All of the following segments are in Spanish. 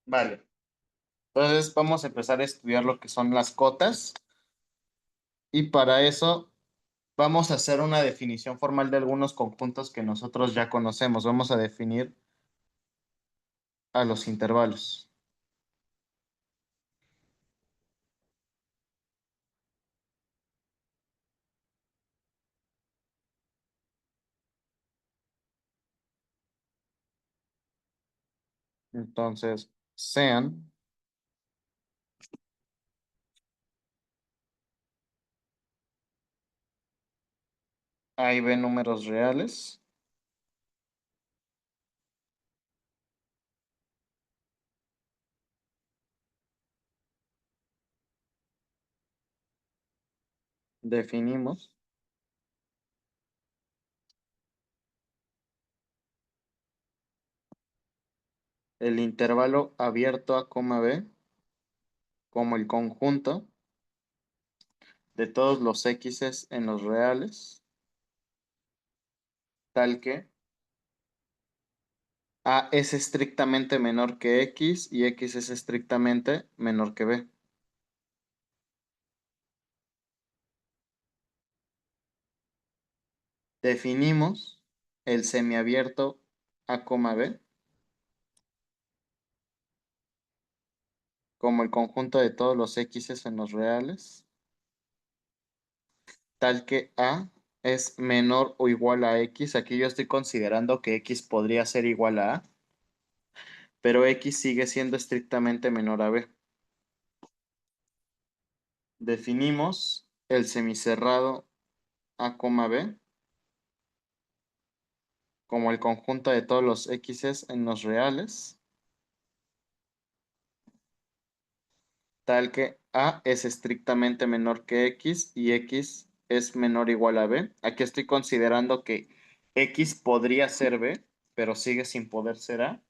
Vale. Entonces vamos a empezar a estudiar lo que son las cotas y para eso vamos a hacer una definición formal de algunos conjuntos que nosotros ya conocemos. Vamos a definir a los intervalos. Entonces, sean A y B números reales, definimos el intervalo abierto a coma B como el conjunto de todos los x en los reales, tal que A es estrictamente menor que X y X es estrictamente menor que B. Definimos el semiabierto A, B como el conjunto de todos los X en los reales, tal que A es menor o igual a X. Aquí yo estoy considerando que X podría ser igual a A, pero X sigue siendo estrictamente menor a B. Definimos el semicerrado A, B como el conjunto de todos los X en los reales, tal que A es estrictamente menor que X y X es menor o igual a B. Aquí estoy considerando que X podría ser B, pero sigue sin poder ser A.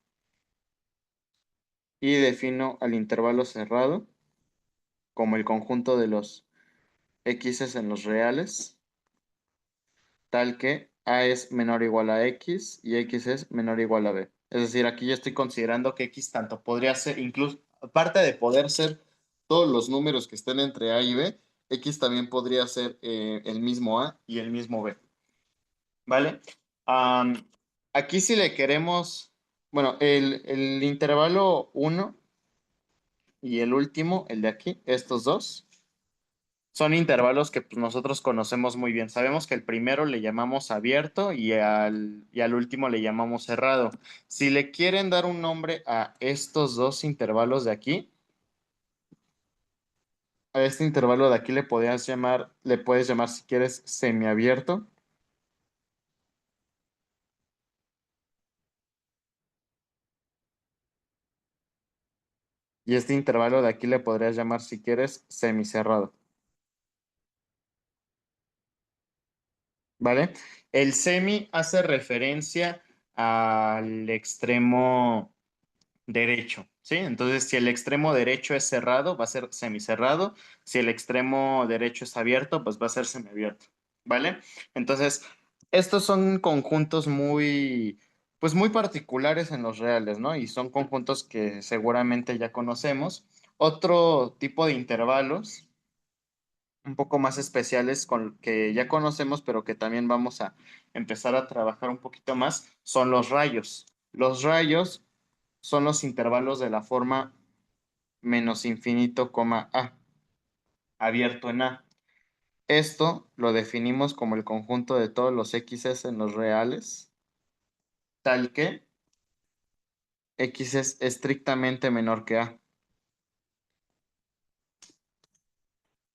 Y defino al intervalo cerrado como el conjunto de los X en los reales, tal que A es menor o igual a X y X es menor o igual a B. Es decir, aquí yo estoy considerando que X tanto podría ser, incluso, aparte de poder ser todos los números que estén entre A y B, X también podría ser el mismo A y el mismo B. ¿Vale? Am, aquí si le queremos, bueno, el intervalo uno y el último, el de aquí, estos dos. Son intervalos que pues, nosotros conocemos muy bien. Sabemos que el primero le llamamos abierto y al último le llamamos cerrado. Si le quieren dar un nombre a estos dos intervalos de aquí, a este intervalo de aquí le puedes llamar si quieres semiabierto. Y este intervalo de aquí le podrías llamar si quieres semicerrado. ¿Vale? El semi hace referencia al extremo derecho, ¿sí? Entonces, si el extremo derecho es cerrado, va a ser semicerrado. Si el extremo derecho es abierto, pues va a ser semiabierto, ¿vale? Entonces, estos son conjuntos pues muy particulares en los reales, ¿no? Y son conjuntos que seguramente ya conocemos. Otro tipo de intervalos un poco más especiales con que ya conocemos, pero que también vamos a empezar a trabajar un poquito más, son los rayos. Los rayos son los intervalos de la forma menos infinito, coma A, abierto en A. Esto lo definimos como el conjunto de todos los X en los reales, tal que X es estrictamente menor que A.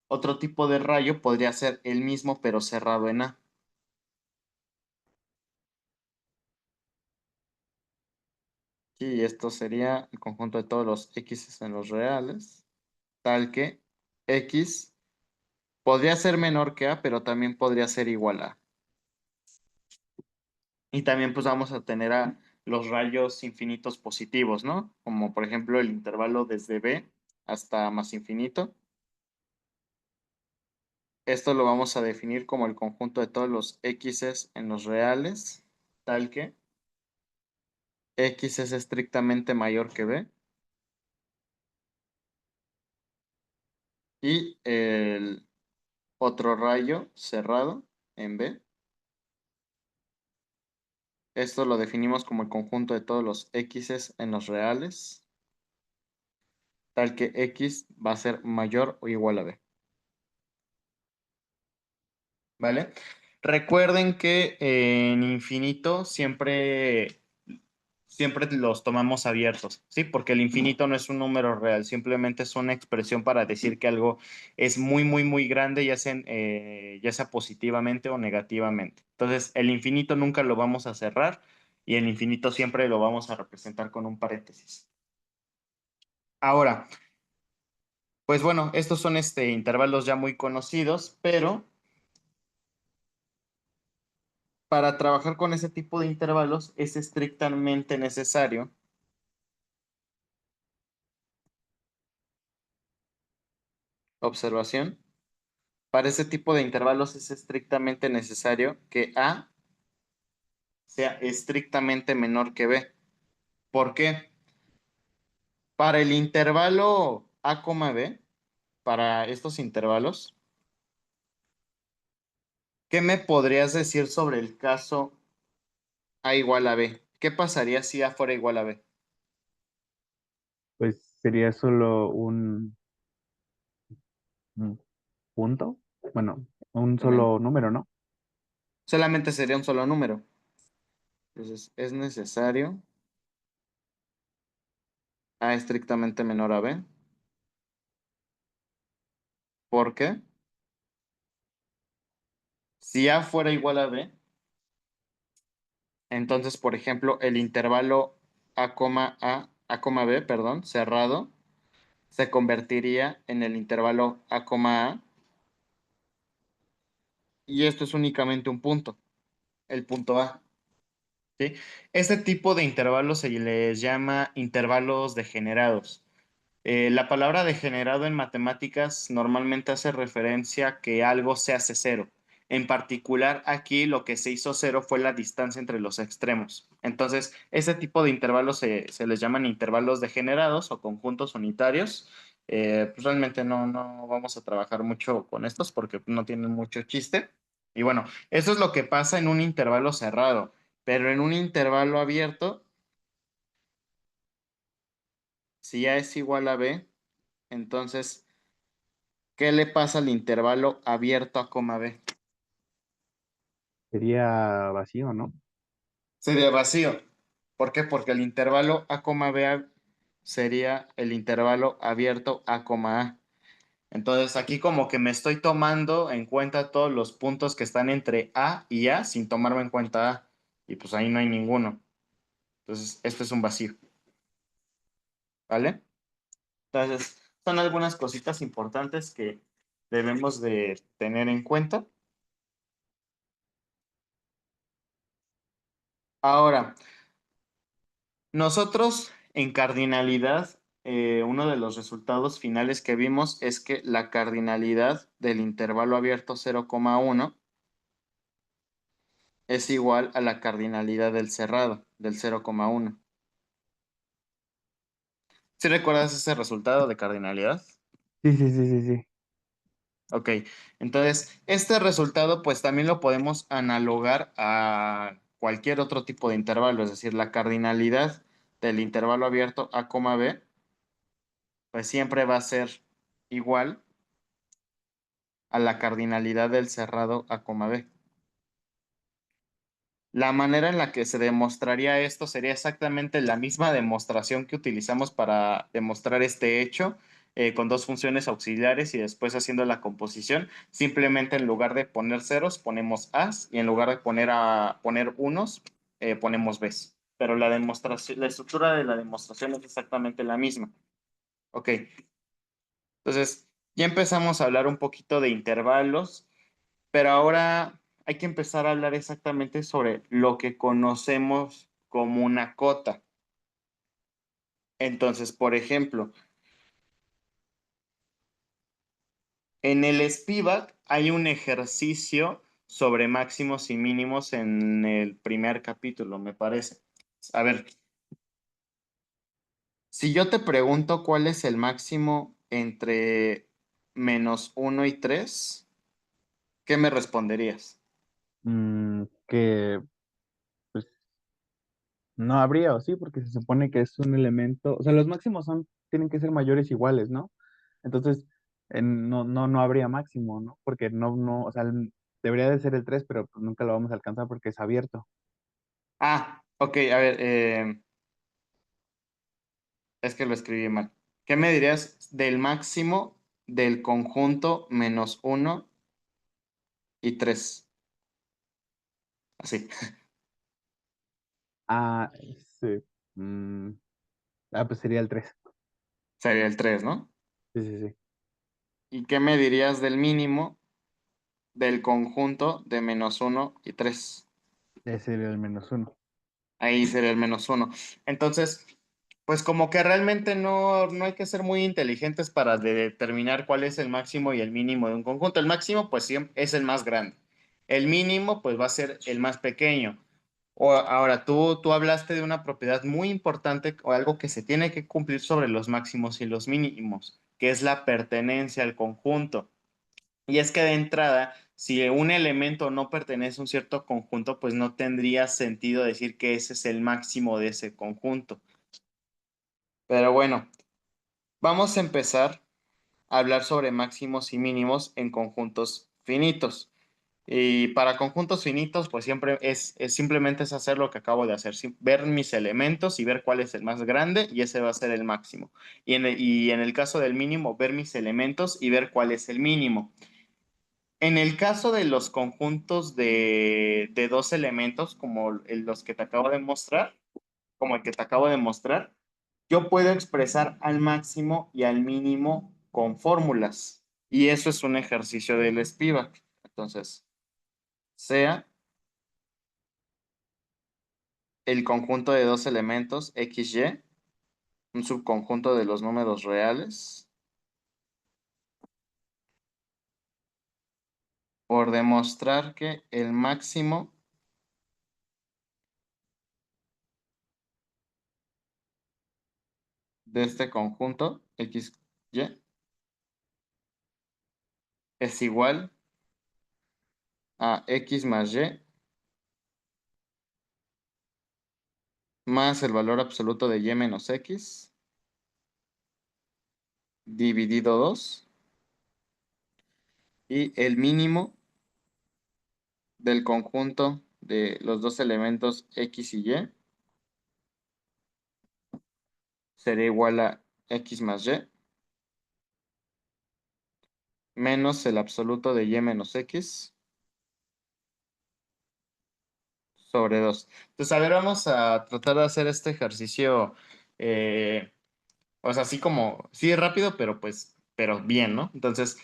Otro tipo de rayo podría ser el mismo pero cerrado en A. Y esto sería el conjunto de todos los X en los reales, tal que X podría ser menor que A, pero también podría ser igual a. Y también pues vamos a tener a los rayos infinitos positivos, ¿no? Como por ejemplo el intervalo desde B hasta más infinito. Esto lo vamos a definir como el conjunto de todos los X en los reales, tal que X es estrictamente mayor que B y el otro rayo cerrado en B. Esto lo definimos como el conjunto de todos los x's en los reales, tal que x va a ser mayor o igual a b. ¿Vale? Recuerden que en infinito siempre los tomamos abiertos, ¿sí? Porque el infinito no es un número real, simplemente es una expresión para decir que algo es muy, muy, muy grande, ya sea positivamente o negativamente. Entonces, el infinito nunca lo vamos a cerrar y el infinito siempre lo vamos a representar con un paréntesis. Ahora, pues bueno, estos son intervalos ya muy conocidos, pero para trabajar con ese tipo de intervalos es estrictamente necesario, observación, para ese tipo de intervalos es estrictamente necesario que A sea estrictamente menor que B. ¿Por qué? Para el intervalo A, B, para estos intervalos, ¿qué me podrías decir sobre el caso A igual a B? ¿Qué pasaría si A fuera igual a B? Pues sería solo un punto, bueno, un Exactamente. solo número, ¿no? Solamente sería un solo número. Entonces, es necesario A estrictamente menor a B. ¿Por qué? Si A fuera igual a B, entonces, por ejemplo, el intervalo A, B, perdón, cerrado, se convertiría en el intervalo A, y esto es únicamente un punto, el punto A, ¿sí? Este tipo de intervalos se les llama intervalos degenerados. La palabra degenerado en matemáticas normalmente hace referencia a que algo se hace cero. En particular, aquí lo que se hizo cero fue la distancia entre los extremos. Entonces, ese tipo de intervalos se les llaman intervalos degenerados o conjuntos unitarios. Pues realmente no vamos a trabajar mucho con estos porque no tienen mucho chiste. Y bueno, eso es lo que pasa en un intervalo cerrado, pero en un intervalo abierto, si A es igual a B, entonces ¿qué le pasa al intervalo abierto a coma B? Sería vacío, ¿no? Sería vacío. ¿Por qué? Porque el intervalo a coma B sería el intervalo abierto a coma A. Entonces aquí como que me estoy tomando en cuenta todos los puntos que están entre A y A sin tomarme en cuenta A. Y pues ahí no hay ninguno. Entonces esto es un vacío. ¿Vale? Entonces son algunas cositas importantes que debemos de tener en cuenta. Ahora, nosotros en cardinalidad, uno de los resultados finales que vimos es que la cardinalidad del intervalo abierto 0,1 es igual a la cardinalidad del cerrado del 0,1. ¿Sí recuerdas ese resultado de cardinalidad? Sí, sí, sí, sí, sí. Ok, entonces este resultado pues también lo podemos analogar a cualquier otro tipo de intervalo, es decir, la cardinalidad del intervalo abierto A, B, pues siempre va a ser igual a la cardinalidad del cerrado A, B. La manera en la que se demostraría esto sería exactamente la misma demostración que utilizamos para demostrar este hecho, con dos funciones auxiliares y después haciendo la composición. Simplemente en lugar de poner ceros ponemos as y en lugar de poner unos ponemos bs. Pero la demostración, la estructura de la demostración es exactamente la misma. Ok, entonces ya empezamos a hablar un poquito de intervalos. Pero ahora hay que empezar a hablar exactamente sobre lo que conocemos como una cota. Entonces, por ejemplo, en el Spivak hay un ejercicio sobre máximos y mínimos en el primer capítulo, me parece. A ver, si yo te pregunto cuál es el máximo entre menos uno y 3, ¿qué me responderías? Que pues no habría, o sí, porque se supone que es un elemento, o sea, los máximos tienen que ser mayores iguales, ¿no? Entonces, no habría máximo, ¿no? Porque o sea, debería de ser el 3 pero pues nunca lo vamos a alcanzar porque es abierto. Ah, ok, a ver, es que lo escribí mal. ¿Qué me dirías del máximo del conjunto menos uno y 3? Así, Ah, sí. mm, pues sería el 3. sería el 3, ¿no? Sí, sí, sí. ¿Y qué me dirías del mínimo del conjunto de menos uno y 3? Ese sería el -1. Ahí sería el menos uno. Entonces, pues como que realmente no hay que ser muy inteligentes para determinar cuál es el máximo y el mínimo de un conjunto. El máximo, pues siempre es el más grande. El mínimo, pues va a ser el más pequeño. Ahora, tú hablaste de una propiedad muy importante o algo que se tiene que cumplir sobre los máximos y los mínimos, que es la pertenencia al conjunto. Y es que de entrada, si un elemento no pertenece a un cierto conjunto, pues no tendría sentido decir que ese es el máximo de ese conjunto. Pero bueno, vamos a empezar a hablar sobre máximos y mínimos en conjuntos finitos. Y para conjuntos finitos, pues siempre simplemente es hacer lo que acabo de hacer, ver mis elementos y ver cuál es el más grande y ese va a ser el máximo. Y en el caso del mínimo, ver mis elementos y ver cuál es el mínimo. En el caso de los conjuntos de dos elementos, como los que te acabo de mostrar, como el que te acabo de mostrar, yo puedo expresar al máximo y al mínimo con fórmulas. Y eso es un ejercicio del Spivak. Entonces, sea el conjunto de dos elementos x y, un subconjunto de los números reales, por demostrar que el máximo de este conjunto x y es igual a x más y más el valor absoluto de y menos x dividido 2 y el mínimo del conjunto de los dos elementos x y y sería igual a x más y menos el absoluto de y menos x sobre 2. Entonces, a ver, vamos a tratar de hacer este ejercicio, eh, o sea, así como, sí, rápido, pero pues, pero bien, ¿no? Entonces,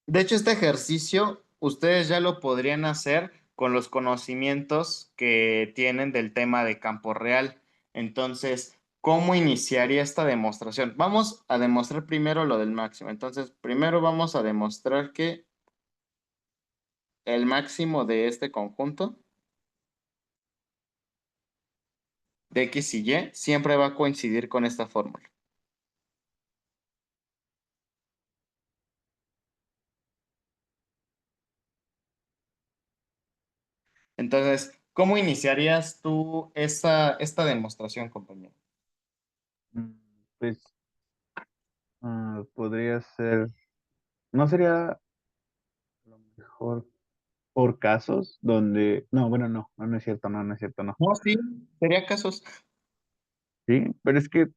de hecho, este ejercicio ustedes ya lo podrían hacer con los conocimientos que tienen del tema de campo real. Entonces, ¿cómo iniciaría esta demostración? Vamos a demostrar primero lo del máximo. Entonces, primero vamos a demostrar que el máximo de este conjunto de x y y siempre va a coincidir con esta fórmula. Entonces, ¿cómo iniciarías tú esta demostración, compañero? Mm, Pues podría ser, no sería a lo mejor por casos donde, no, bueno, no es cierto, no es cierto, no. No, sí, sería casos. Sí, pero es que,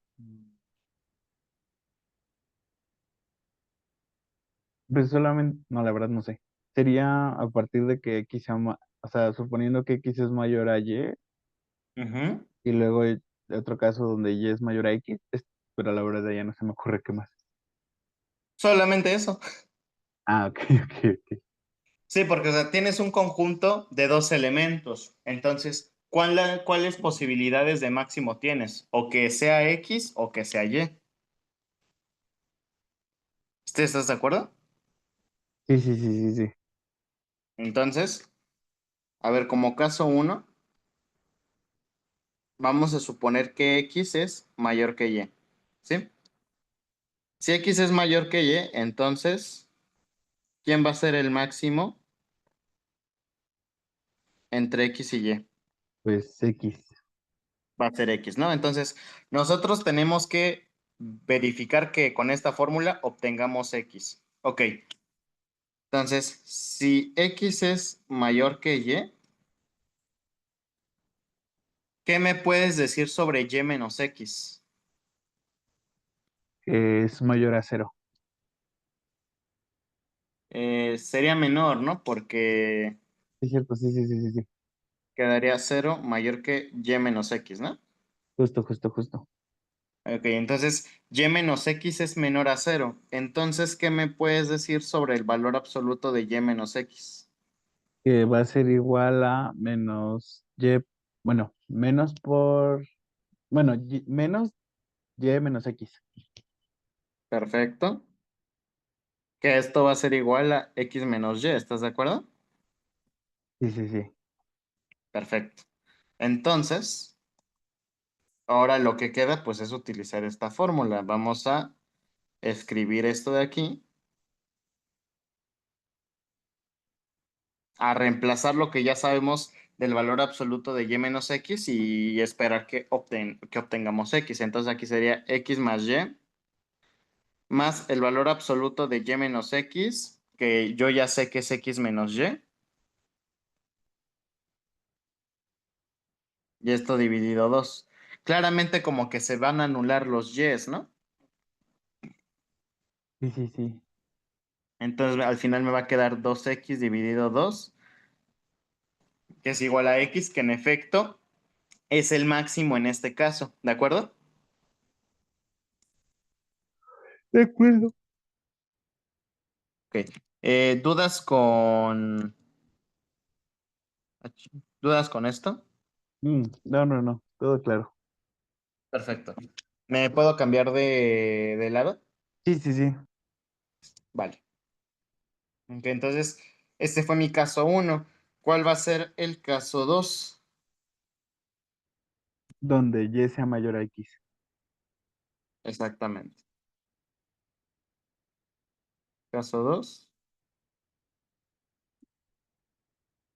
pues solamente, no, la verdad no sé. Sería a partir de que X sea, o sea, suponiendo que X es mayor a Y, Ujú. y luego hay otro caso donde Y es mayor a X, pero la verdad ya no se me ocurre qué más. Solamente eso. Ah, ok, ok, ok. Sí, porque o sea, tienes un conjunto de dos elementos. Entonces, ¿cuáles posibilidades de máximo tienes? O que sea X o que sea Y. ¿Estás de acuerdo? Sí, sí, sí, sí, sí. Entonces, a ver, como caso uno, vamos a suponer que X es mayor que Y. ¿Sí? Si X es mayor que Y, entonces, ¿quién va a ser el máximo entre X y Y? Pues X. Va a ser X, ¿no? Entonces, nosotros tenemos que verificar que con esta fórmula obtengamos X. Ok, entonces, si X es mayor que Y, ¿qué me puedes decir sobre Y menos X? Que es mayor a cero. Sería menor, ¿no? Porque Sí, es cierto, sí, sí, sí, sí, sí. quedaría cero mayor que Y menos X, ¿no? Justo, justo, justo. Ok, entonces Y menos X es menor a cero. Entonces, ¿qué me puedes decir sobre el valor absoluto de Y menos X? Que va a ser igual a menos Y, bueno, menos por, bueno, menos Y menos X. Perfecto. Que esto va a ser igual a X menos Y, ¿estás de acuerdo? Sí, sí, sí. Perfecto. Entonces, ahora lo que queda pues es utilizar esta fórmula. Vamos a escribir esto de aquí, a reemplazar lo que ya sabemos del valor absoluto de Y menos X y esperar que obtengamos X. Entonces aquí sería X más Y más el valor absoluto de Y menos X, que yo ya sé que es X menos y esto dividido 2. Claramente como que se van a anular los Y's, ¿no? Sí, sí, sí. Entonces al final me va a quedar 2X dividido 2, que es igual a X, que en efecto es el máximo en este caso, ¿de acuerdo? De acuerdo. Ok. ¿Dudas ¿Dudas con esto? No, no, no, todo claro. Perfecto. ¿Me puedo cambiar de lado? Sí, sí, sí. Vale. Ok, entonces, este fue mi caso uno. ¿Cuál va a ser el caso 2? Donde Y sea mayor a X. Exactamente. Caso 2,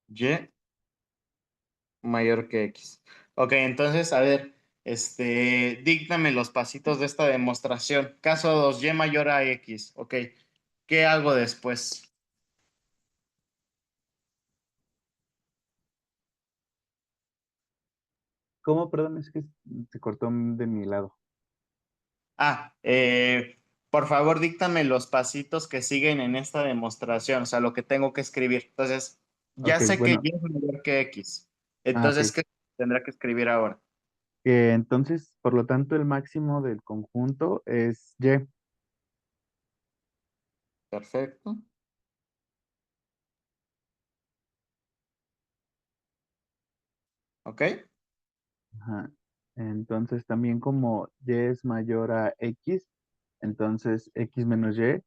Y mayor que X. Ok, entonces, a ver, díctame los pasitos de esta demostración. Caso 2, Y mayor a X. Ok, ¿qué hago después? ¿Cómo? Perdón, es que se cortó de mi lado. Ah, por favor, díctame los pasitos que siguen en esta demostración, o sea, lo que tengo que escribir. Entonces, ya Ok, sé que bueno. Y es mayor que X. Ok. Entonces, ¿qué tendrá que escribir ahora? Entonces, por lo tanto, el máximo del conjunto es Y. Perfecto. ¿Ok? Ajá. Entonces, también como Y es mayor a X, entonces X menos Y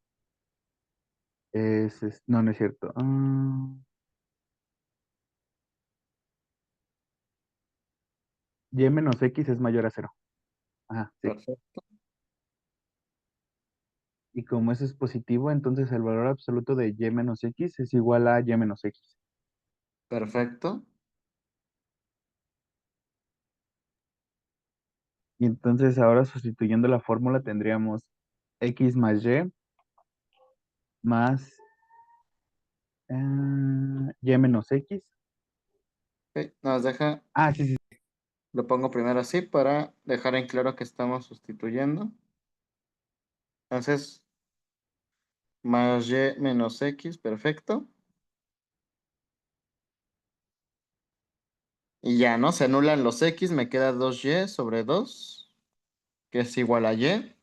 no, no es cierto. Y menos X es mayor a cero. Ajá, sí. Perfecto. Y como eso es positivo, entonces el valor absoluto de Y menos X es igual a Y menos X. Perfecto. Y entonces ahora sustituyendo la fórmula tendríamos X más Y más Y menos X. Ok, nos deja, Ah, sí, sí. lo pongo primero así para dejar en claro que estamos sustituyendo. Entonces, más Y menos X, perfecto. Y ya, ¿no? Se anulan los X, me queda 2Y sobre 2, que es igual a Y,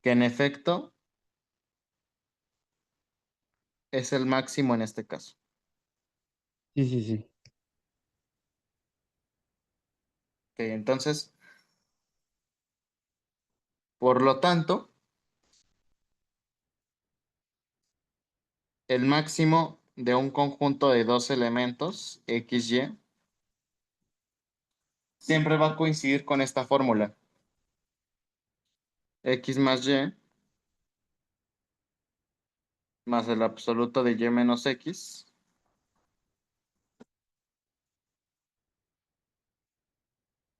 que en efecto es el máximo en este caso. Sí, sí, sí. Ok, entonces, por lo tanto, el máximo de un conjunto de dos elementos, X, Y, siempre va a coincidir con esta fórmula. X más Y más el absoluto de Y menos X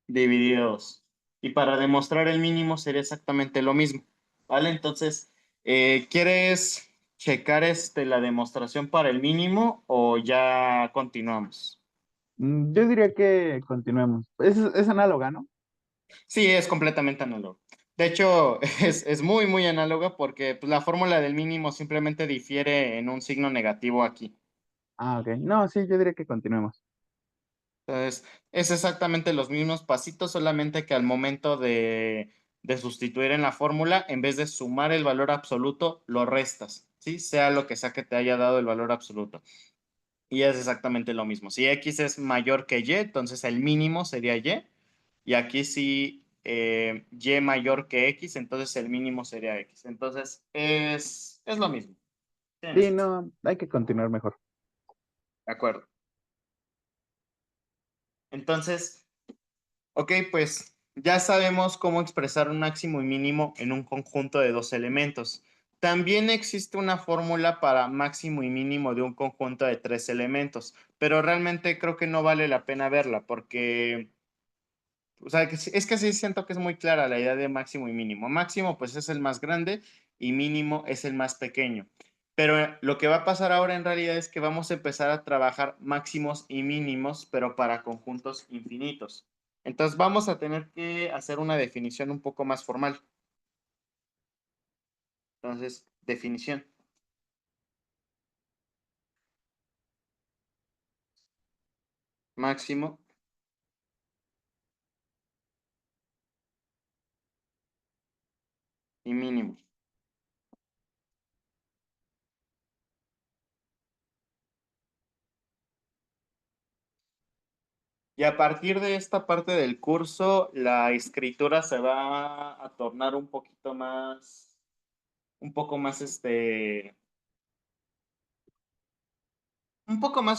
dividido 2. Y para demostrar el mínimo sería exactamente lo mismo, ¿vale? Entonces, ¿quieres checar la demostración para el mínimo o ya continuamos? Yo diría que continuemos. Es análoga, ¿no? Sí, es completamente análogo. De hecho, es muy, muy análoga porque pues, la fórmula del mínimo simplemente difiere en un signo negativo aquí. Ah, ok. No, sí, yo diría que continuemos. Entonces, es exactamente los mismos pasitos, solamente que al momento de sustituir en la fórmula, en vez de sumar el valor absoluto, lo restas, ¿sí? Sea lo que sea que te haya dado el valor absoluto. Y es exactamente lo mismo. Si X es mayor que Y, entonces el mínimo sería Y. Y aquí si Y mayor que X, entonces el mínimo sería X. Entonces, es lo mismo. Sí, Tienes. no, hay que continuar mejor. De acuerdo. Entonces, ok, pues ya sabemos cómo expresar un máximo y mínimo en un conjunto de dos elementos. También existe una fórmula para máximo y mínimo de un conjunto de tres elementos, pero realmente creo que no vale la pena verla porque, o sea, es que sí siento que es muy clara la idea de máximo y mínimo. Máximo pues es el más grande y mínimo es el más pequeño. Pero lo que va a pasar ahora en realidad es que vamos a empezar a trabajar máximos y mínimos, pero para conjuntos infinitos. Entonces vamos a tener que hacer una definición un poco más formal. Entonces, definición. Máximo y mínimo. Y a partir de esta parte del curso, la escritura se va a tornar un poco más, un poco más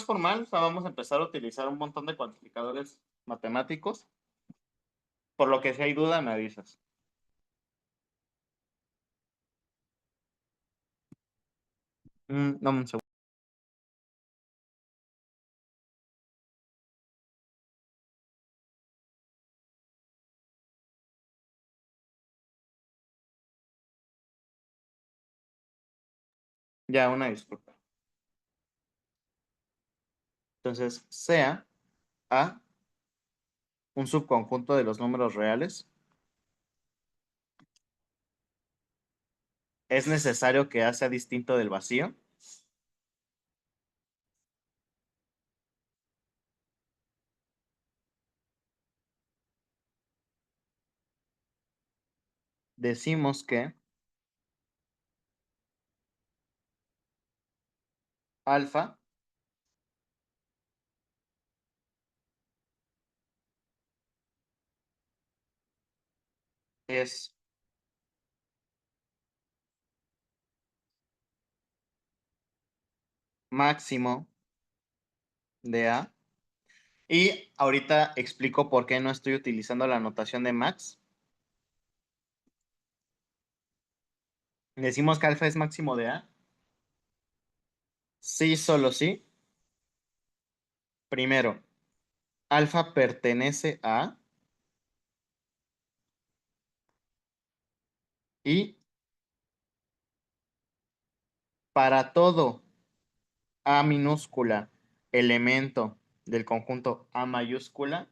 formal. O sea, vamos a empezar a utilizar un montón de cuantificadores matemáticos. Por lo que si hay duda, me avisas. No, un segundo. Ya, una disculpa. Entonces, sea A un subconjunto de los números reales, es necesario que A sea distinto del vacío. Decimos que alfa es máximo de A. Y ahorita explico por qué no estoy utilizando la notación de max. Decimos que alfa es máximo de A. Sí, solo sí. Primero, alfa pertenece a y para todo A minúscula elemento del conjunto A mayúscula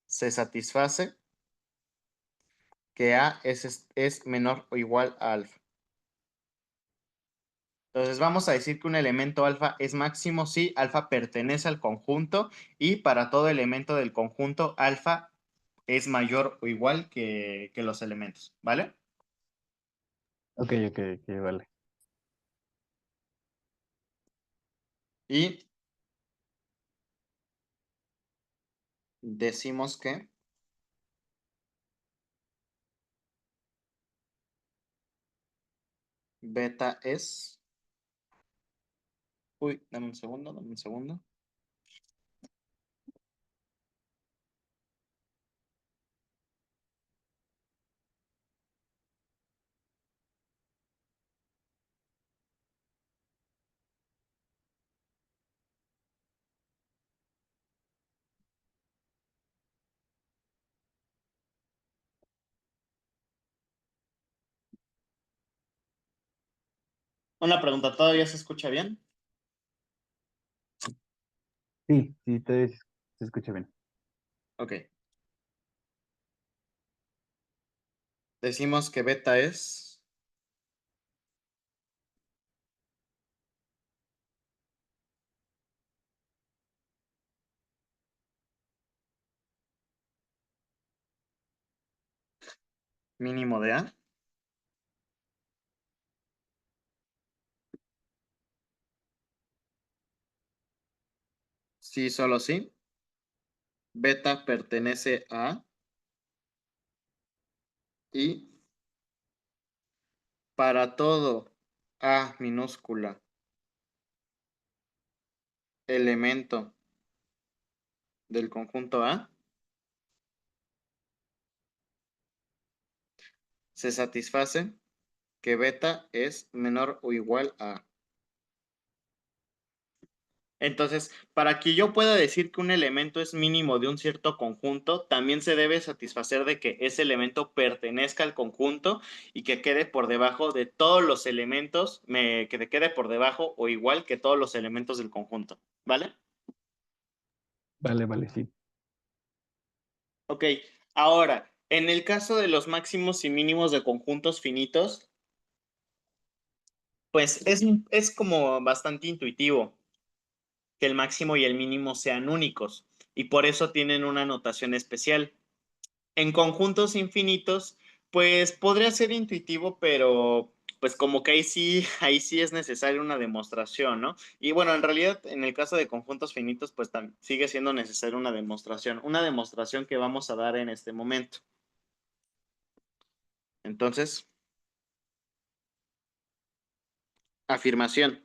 se satisface que A es menor o igual a alfa. Entonces vamos a decir que un elemento alfa es máximo si alfa pertenece al conjunto y para todo elemento del conjunto alfa es mayor o igual que los elementos, ¿vale? Ok, ok, ok, vale. Y decimos que beta es... Uy, dame un segundo, dame un segundo. Una pregunta, ¿todavía se escucha bien? Sí, sí, se escucha bien. Ok. Decimos que beta es mínimo de A. Sí, solo sí. Beta pertenece a y para todo A minúscula elemento del conjunto A se satisface que beta es menor o igual a. Entonces, para que yo pueda decir que un elemento es mínimo de un cierto conjunto, también se debe satisfacer de que ese elemento pertenezca al conjunto y que quede por debajo de todos los elementos, que quede por debajo o igual que todos los elementos del conjunto, ¿vale? Vale, vale, sí. Ok, ahora, en el caso de los máximos y mínimos de conjuntos finitos, pues es como bastante intuitivo que el máximo y el mínimo sean únicos y por eso tienen una notación especial. En conjuntos infinitos, pues podría ser intuitivo, pero pues como que ahí sí es necesaria una demostración, ¿no? Y bueno, en realidad en el caso de conjuntos finitos, pues sigue siendo necesaria una demostración que vamos a dar en este momento. Entonces, afirmación.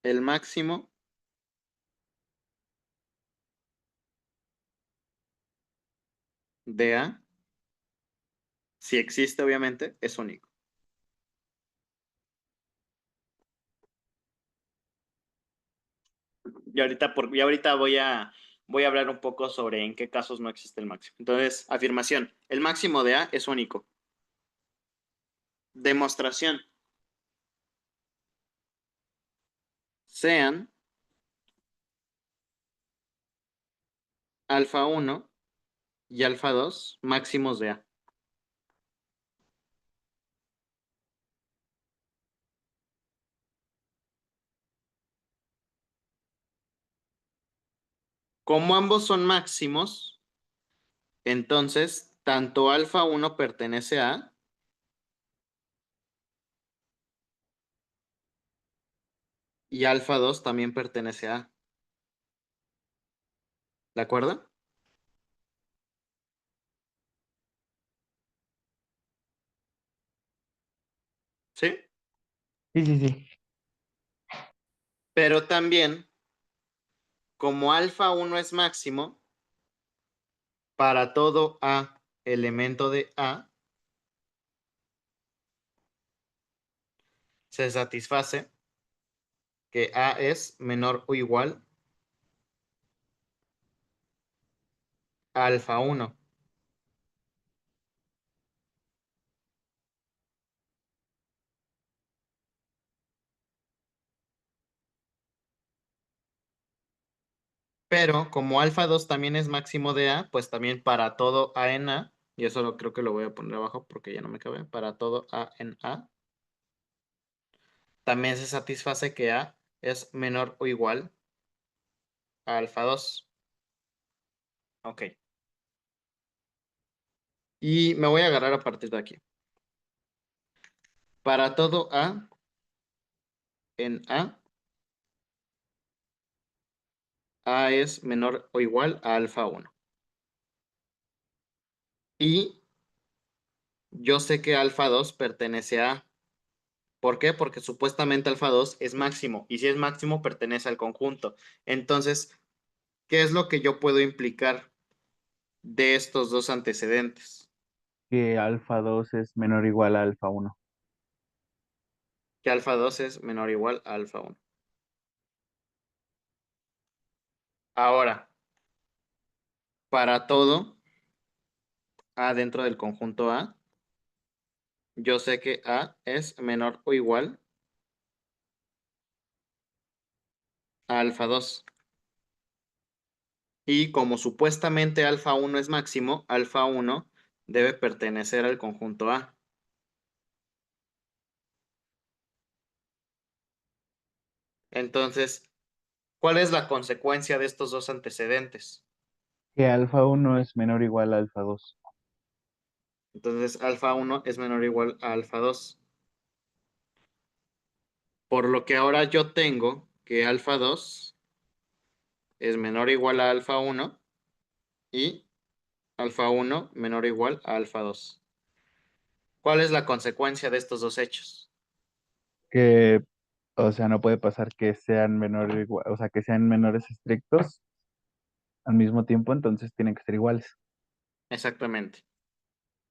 El máximo de A, si existe obviamente, es único. Y ahorita voy a hablar un poco sobre en qué casos no existe el máximo. Entonces, afirmación. El máximo de A es único. Demostración. Sean alfa uno y alfa 2 máximos de A. Como ambos son máximos, entonces tanto alfa uno pertenece a A y alfa 2 también pertenece a A. ¿De acuerdo? ¿Sí? Sí, sí, sí. Pero también, como alfa uno es máximo, para todo A elemento de A, se satisface que A es menor o igual a alfa uno. Pero como alfa 2 también es máximo de A, pues también para todo A en A, y eso creo que lo voy a poner abajo porque ya no me cabe, para todo A en A, también se satisface que A es menor o igual a alfa 2. Ok. Y me voy a agarrar a partir de aquí. Para todo A en A es menor o igual a alfa 1. Y yo sé que alfa 2 pertenece a A. ¿Por qué? Porque supuestamente alfa 2 es máximo, y si es máximo pertenece al conjunto. Entonces, ¿qué es lo que yo puedo implicar de estos dos antecedentes? Que alfa 2 es menor o igual a alfa uno. Que alfa 2 es menor o igual a alfa 1. Ahora, para todo A dentro del conjunto A, yo sé que A es menor o igual a alfa 2. Y como supuestamente alfa 1 es máximo, alfa 1 debe pertenecer al conjunto A. Entonces, ¿cuál es la consecuencia de estos dos antecedentes? Que alfa uno es menor o igual a alfa 2. Entonces, alfa 1 es menor o igual a alfa 2. Por lo que ahora yo tengo que alfa 2 es menor o igual a alfa 1 y alfa 1 menor o igual a alfa 2. ¿Cuál es la consecuencia de estos dos hechos? Que, o sea, no puede pasar que sean menores, o sea, que sean menores estrictos al mismo tiempo, entonces tienen que ser iguales. Exactamente.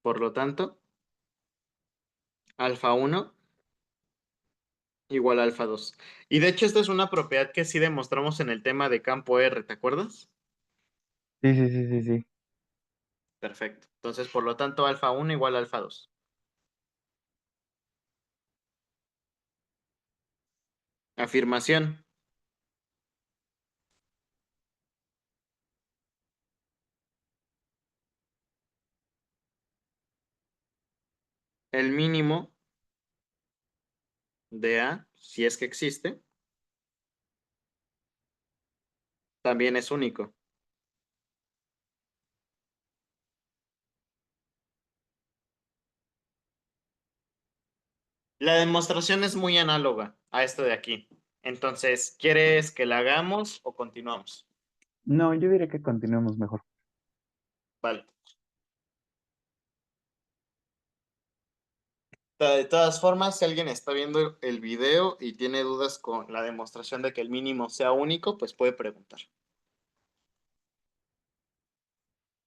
Por lo tanto, alfa 1 igual a alfa 2. Y de hecho, esta es una propiedad que sí demostramos en el tema de campo R, ¿te acuerdas? Sí, sí, sí, sí, sí. Perfecto. Entonces, por lo tanto, alfa 1 igual a alfa 2. Afirmación. El mínimo de A, si es que existe, también es único. La demostración es muy análoga a esto de aquí. Entonces, ¿quieres que la hagamos o continuamos? No, yo diría que continuemos mejor. Vale. De todas formas, si alguien está viendo el video y tiene dudas con la demostración de que el mínimo sea único, pues puede preguntar.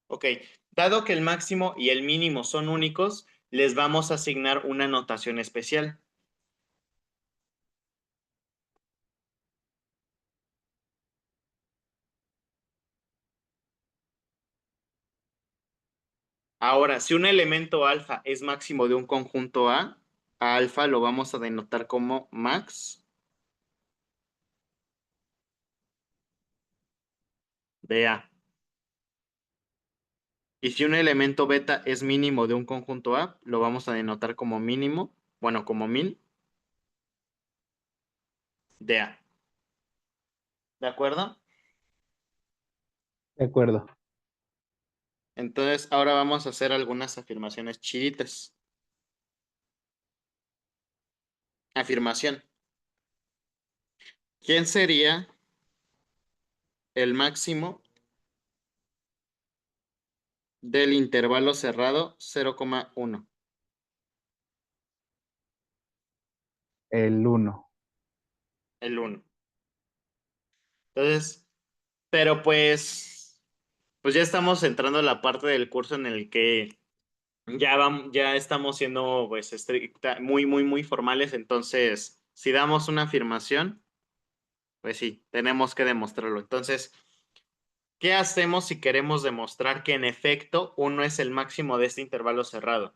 Ok, dado que el máximo y el mínimo son únicos, les vamos a asignar una notación especial. Ahora, si un elemento alfa es máximo de un conjunto a alfa lo vamos a denotar como max de A. Y si un elemento beta es mínimo de un conjunto A, lo vamos a denotar como mínimo, bueno, como min de A. ¿De acuerdo? De acuerdo. Entonces, ahora vamos a hacer algunas afirmaciones chiditas. Afirmación. ¿Quién sería el máximo del intervalo cerrado 0,1? El uno. El 1. Entonces, pero pues ya estamos entrando a la parte del curso en el que ya estamos siendo pues muy, muy, muy formales. Entonces, si damos una afirmación, pues sí, tenemos que demostrarlo. Entonces, ¿qué hacemos si queremos demostrar que en efecto uno es el máximo de este intervalo cerrado?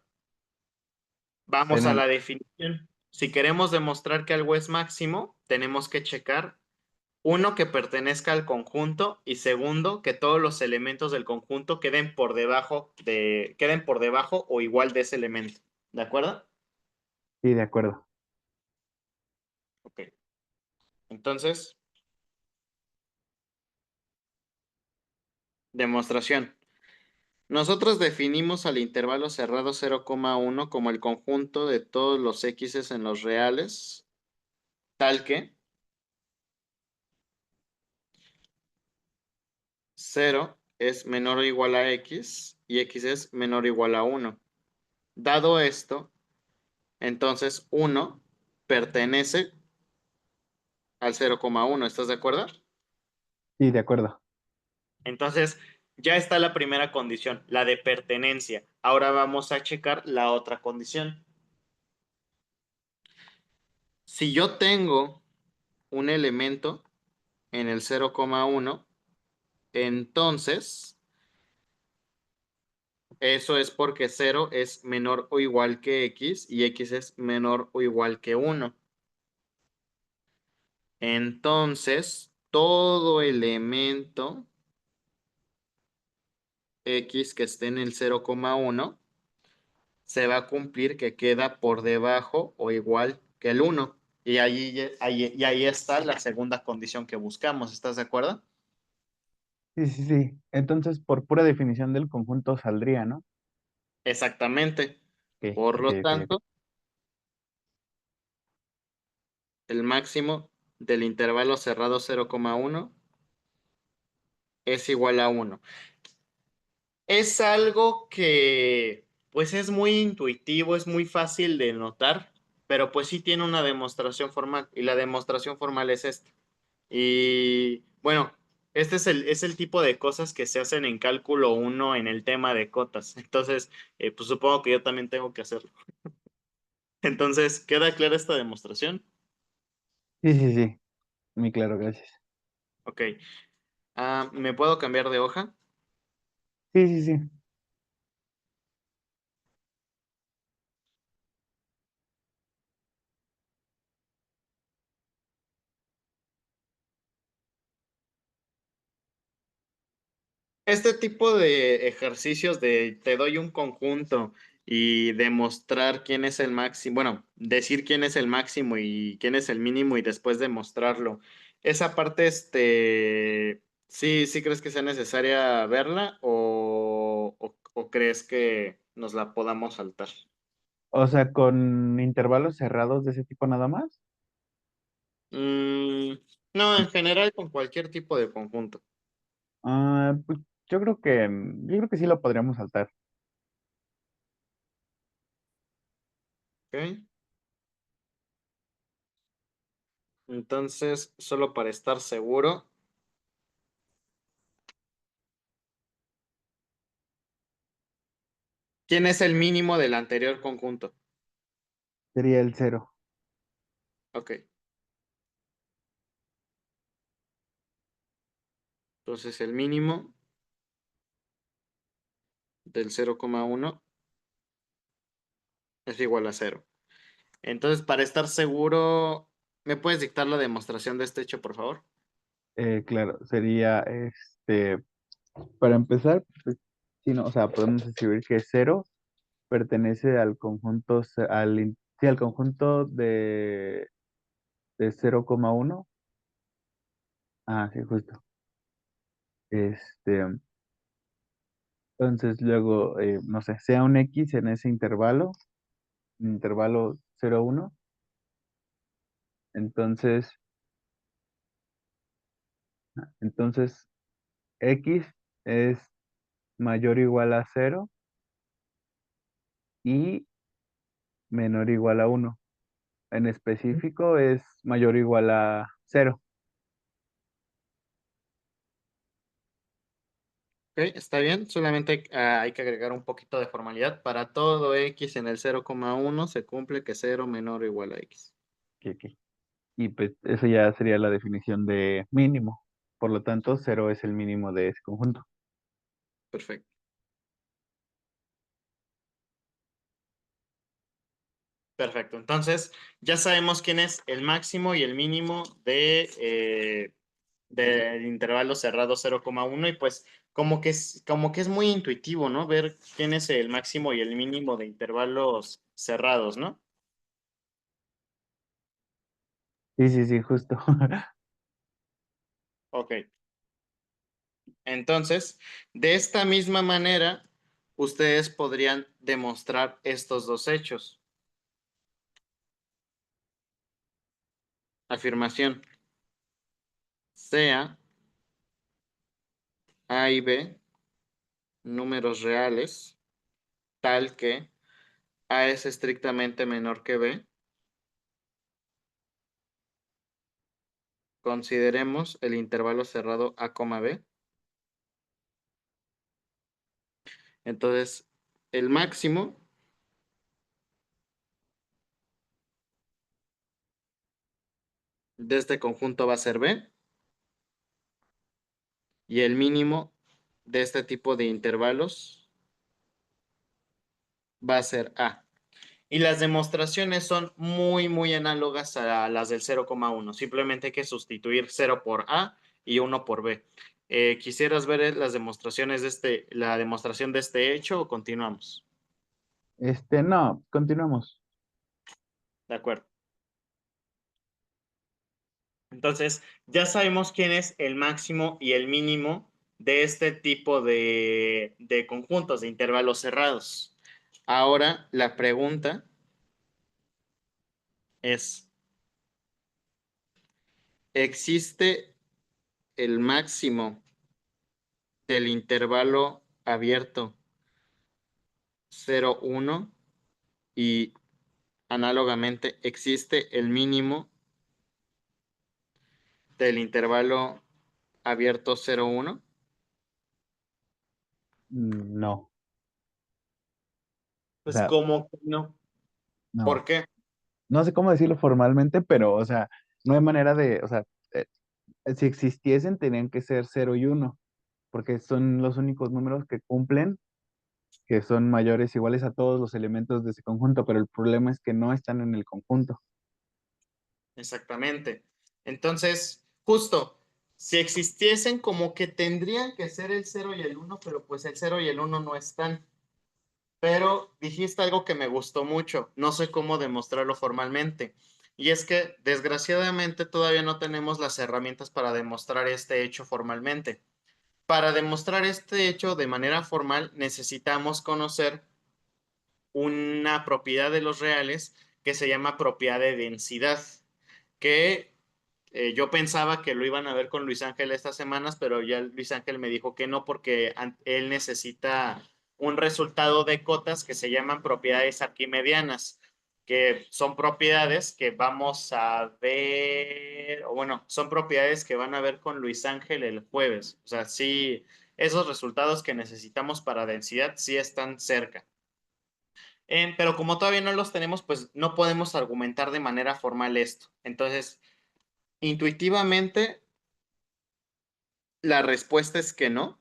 Vamos a Tenemos, la definición. Si queremos demostrar que algo es máximo, tenemos que checar uno, que pertenezca al conjunto y segundo, que todos los elementos del conjunto queden por debajo o igual de ese elemento. ¿De acuerdo? sí, de acuerdo. Ok. Entonces, demostración. Nosotros definimos al intervalo cerrado 0,1 como el conjunto de todos los x en los reales, tal que 0 es menor o igual a x y x es menor o igual a 1. Dado esto, entonces 1 pertenece al 0,1. ¿Estás de acuerdo? Sí, de acuerdo. Entonces, ya está la primera condición, la de pertenencia. Ahora vamos a checar la otra condición. Si yo tengo un elemento en el 0,1, entonces Eso es porque cero es menor o igual que x y x es menor o igual que uno. Entonces, todo elemento x que esté en el 0,1 se va a cumplir que queda por debajo o igual que el uno. Y ahí está la segunda condición que buscamos. ¿Estás de acuerdo? Sí, sí, sí. Entonces, por pura definición del conjunto saldría, ¿no? Exactamente. Ok, Por ok, lo ok, ok. tanto, el máximo del intervalo cerrado 0,1 es igual a uno. Es algo que pues es muy intuitivo, es muy fácil de notar, pero pues sí tiene una demostración formal y la demostración formal es esta. Y bueno, este es el tipo de cosas que se hacen en cálculo uno en el tema de cotas. Entonces, pues supongo que yo también tengo que hacerlo. Entonces, ¿queda clara esta demostración? Sí, sí, sí. Muy claro, gracias. Ok. ¿Me puedo cambiar de hoja? Sí, sí, sí. Este tipo de ejercicios de te doy un conjunto y demostrar quién es el máximo, bueno, decir quién es el máximo y quién es el mínimo y después demostrarlo. Esa parte, sí crees que sea necesaria verla o crees que nos la podamos saltar? O sea, con intervalos cerrados de ese tipo nada más. Mm, no, en general con cualquier tipo de conjunto. Pues yo creo que sí lo podríamos saltar. ¿Ok? Entonces, solo para estar seguro, ¿quién es el mínimo del anterior conjunto? Sería el cero. Ok, entonces el mínimo del 0,1 es igual a cero. Entonces, para estar seguro, ¿me puedes dictar la demostración de este hecho, por favor? Claro, sería para empezar, pues, sí, no, o sea, podemos escribir que cero pertenece al conjunto, sí, al conjunto de 0,1. Ah, sí, justo. Este, entonces luego, no sé, sea un X en ese intervalo 0,1. Entonces, entonces X es mayor o igual a cero y menor o igual a uno. En específico es mayor o igual a cero. Ok, está bien, solamente hay que agregar un poquito de formalidad. Para todo x en el 0,1 se cumple que cero menor o igual a x. Ok. Y pues eso ya sería la definición de mínimo. Por lo tanto, cero es el mínimo de ese conjunto. Perfecto. Perfecto. Entonces, ya sabemos quién es el máximo y el mínimo del intervalo cerrado 0,1 y pues como que es muy intuitivo, ¿no? Ver quién es el máximo y el mínimo de intervalos cerrados, ¿no? Sí, sí, sí, justo. Ok. Entonces, de esta misma manera, ustedes podrían demostrar estos dos hechos. Afirmación. Sea A y B números reales, tal que A es estrictamente menor que B. Consideremos el intervalo cerrado A, B. Entonces, el máximo de este conjunto va a ser B y el mínimo de este tipo de intervalos va a ser A. Y las demostraciones son muy, muy análogas a las del 0,1. Simplemente hay que sustituir 0 por A y 1 por B. ¿Quisieras ver las demostraciones la demostración de este hecho o continuamos? No, continuamos. De acuerdo. Entonces, ya sabemos quién es el máximo y el mínimo de este tipo de conjuntos, de intervalos cerrados. Ahora, la pregunta es, ¿existe el máximo del intervalo abierto 0,1 y análogamente existe el mínimo del intervalo abierto 0,1? No, o Pues sea, como que no. ¿Por no. qué? No sé cómo decirlo formalmente, pero, o sea, no hay manera de, o sea, eh, si existiesen, tenían que ser 0 y 1 porque son los únicos números que cumplen, que son mayores, iguales a todos los elementos de ese conjunto, pero el problema es que no están en el conjunto. Exactamente. Entonces, justo, si existiesen como que tendrían que ser el 0 y el 1, pero pues el 0 y el 1 no están. Pero dijiste algo que me gustó mucho, no sé cómo demostrarlo formalmente. Y es que desgraciadamente todavía no tenemos las herramientas para demostrar este hecho formalmente. Para demostrar este hecho de manera formal necesitamos conocer una propiedad de los reales que se llama propiedad de densidad, que yo pensaba que lo iban a ver con Luis Ángel estas semanas, pero ya Luis Ángel me dijo que no porque él necesita un resultado de cotas que se llaman propiedades arquimedianas, que son propiedades que vamos a ver, o bueno, son propiedades que van a ver con Luis Ángel el jueves. O sea, sí, esos resultados que necesitamos para densidad sí están cerca. Pero como todavía no los tenemos, pues no podemos argumentar de manera formal esto. Entonces, intuitivamente, la respuesta es que no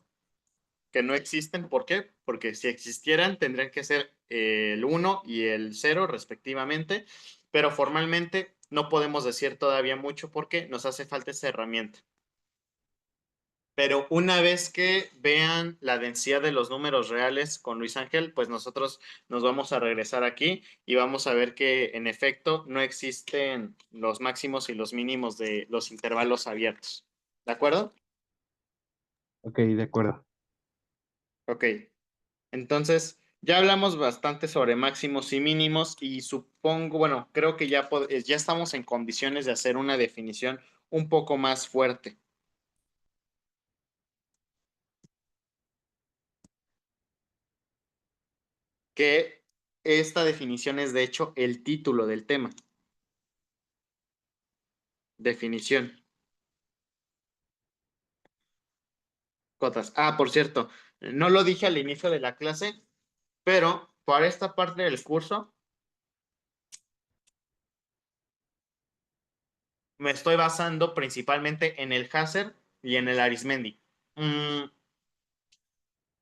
existen. ¿Por qué? Porque si existieran, tendrían que ser el 1 y el 0 respectivamente, pero formalmente no podemos decir todavía mucho porque nos hace falta esa herramienta. Pero una vez que vean la densidad de los números reales con Luis Ángel, pues nosotros nos vamos a regresar aquí y vamos a ver que en efecto no existen los máximos y los mínimos de los intervalos abiertos. ¿De acuerdo? Ok, de acuerdo. Ok. Entonces, ya hablamos bastante sobre máximos y mínimos y supongo, bueno, creo que ya estamos en condiciones de hacer una definición un poco más fuerte, que esta definición es de hecho el título del tema. Definición. Cotas. Ah, por cierto, no lo dije al inicio de la clase, pero para esta parte del curso me estoy basando principalmente en el Hazer y en el Arismendi. Mm,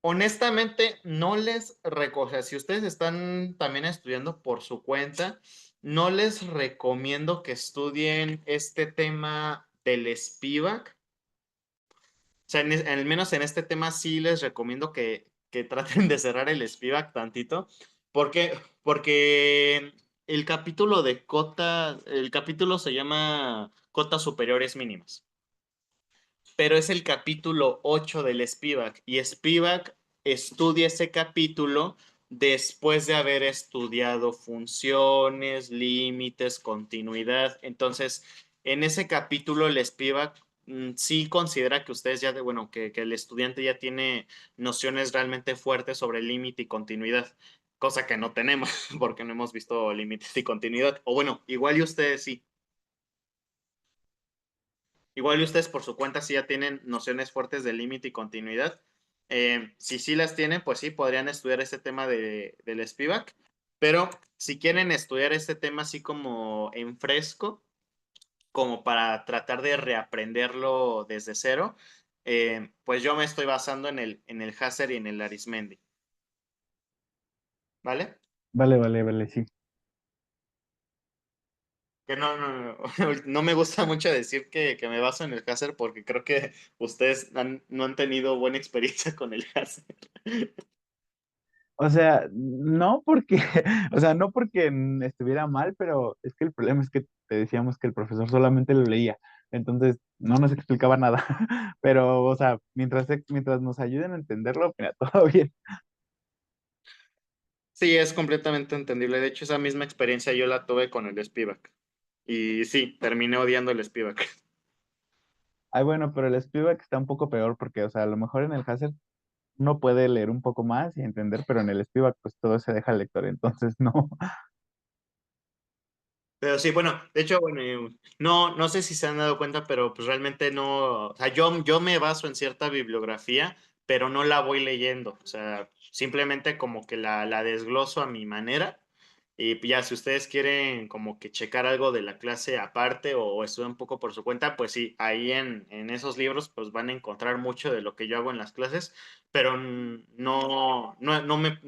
honestamente, no les recomiendo, si ustedes están también estudiando por su cuenta, no les recomiendo que estudien este tema del Spivak. O sea, al menos en este tema sí les recomiendo que traten de cerrar el Spivak tantito. ¿Por qué? Porque el capítulo se llama Cotas Superiores Mínimas, pero es el capítulo 8 del Spivak y Spivak estudia ese capítulo después de haber estudiado funciones, límites, continuidad. Entonces, en ese capítulo el Spivak sí considera que ustedes ya, bueno, que el estudiante ya tiene nociones realmente fuertes sobre límite y continuidad, cosa que no tenemos porque no hemos visto límites y continuidad. O bueno, igual y ustedes sí. Igual y ustedes por su cuenta sí ya tienen nociones fuertes de límite y continuidad. Si sí las tienen, pues sí, podrían estudiar este tema del Spivak. Pero si quieren estudiar este tema así como en fresco, como para tratar de reaprenderlo desde cero, pues yo me estoy basando en el Hazer y en el Arismendi. ¿Vale? Vale, vale, vale, sí. Que no me gusta mucho decir que me baso en el Hazer porque creo que ustedes no han tenido buena experiencia con el Hazer. O sea, no porque, o sea, no porque estuviera mal, pero es que el problema es que te decíamos que el profesor solamente lo leía, entonces no nos explicaba nada. Pero, o sea, mientras nos ayuden a entenderlo, mira, todo bien. Sí, es completamente entendible. De hecho, esa misma experiencia yo la tuve con el Spivak. Y sí, terminé odiando el Spivak. Ay, bueno, pero el Spivak está un poco peor porque, o sea, a lo mejor en el Hacer uno puede leer un poco más y entender, pero en el Spivak pues todo se deja al lector, entonces no. Pero sí, bueno, de hecho, bueno, no sé si se han dado cuenta, pero pues realmente no, o sea, yo me baso en cierta bibliografía, pero no la voy leyendo, o sea, simplemente como que la desgloso a mi manera. Y ya, si ustedes quieren como que checar algo de la clase aparte o estudiar un poco por su cuenta, pues sí, ahí en esos libros pues van a encontrar mucho de lo que yo hago en las clases, pero no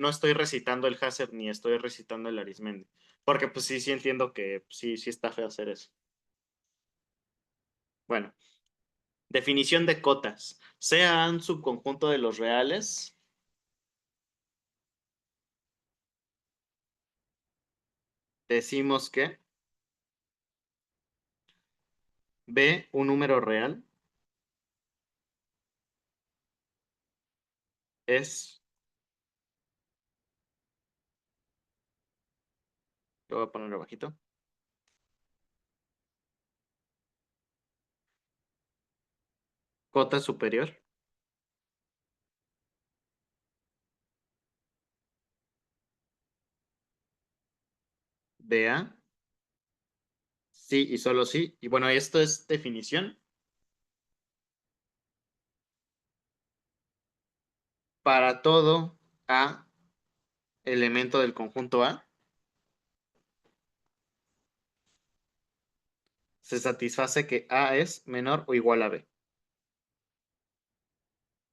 estoy recitando el Hazer ni estoy recitando el Arismendi. Porque pues sí, sí entiendo que sí está feo hacer eso. Bueno, definición de cotas. Sea un subconjunto de los reales, decimos que B, un número real, es, lo voy a poner abajito, cota superior, BA, sí y solo sí. Y bueno, esto es definición. Para todo A elemento del conjunto A, se satisface que A es menor o igual a B.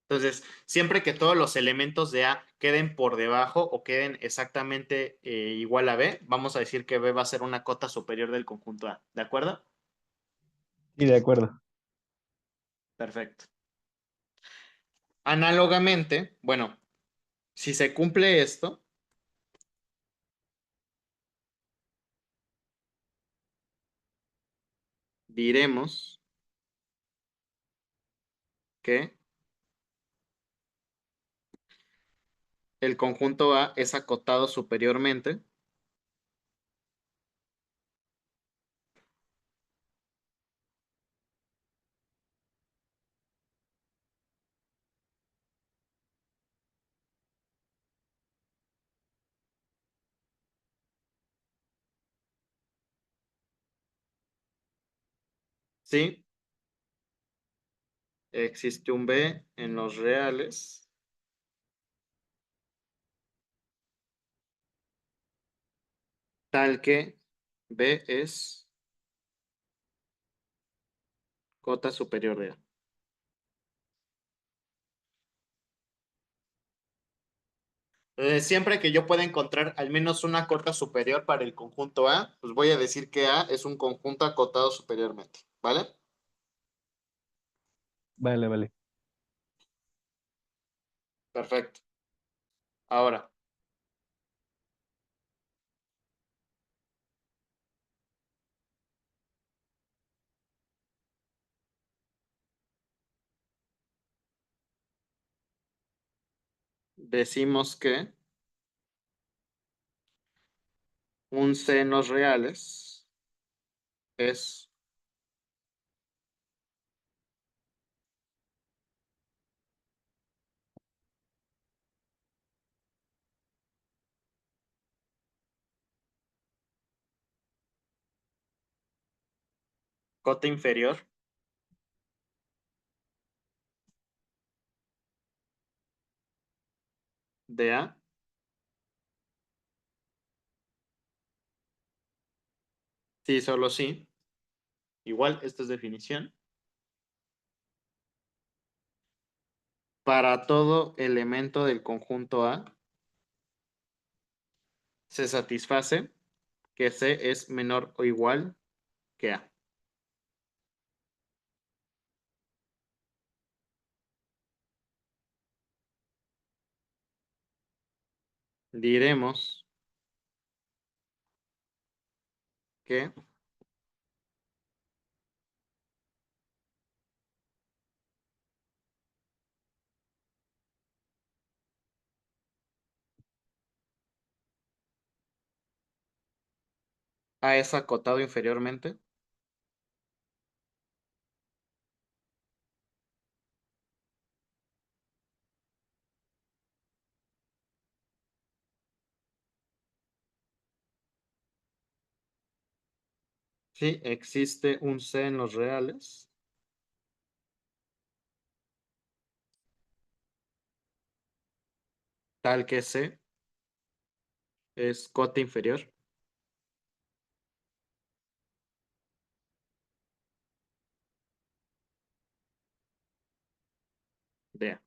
Entonces, siempre que todos los elementos de A queden por debajo o queden exactamente igual a B, vamos a decir que B va a ser una cota superior del conjunto A. ¿De acuerdo? Sí, de acuerdo. Perfecto. Análogamente, bueno, si se cumple esto, diremos que el conjunto A es acotado superiormente, ¿sí? Existe un B en los reales, tal que B es cota superior de A. Siempre que yo pueda encontrar al menos una cota superior para el conjunto A, pues voy a decir que A es un conjunto acotado superiormente, ¿vale? Vale, vale. Perfecto. Ahora, decimos que un senos reales es cota inferior de A, sí, solo sí. Igual, esta es definición. Para todo elemento del conjunto A, se satisface que C es menor o igual que A. Diremos que A es acotado inferiormente. Si existe un C en los reales, tal que C es cota inferior de A.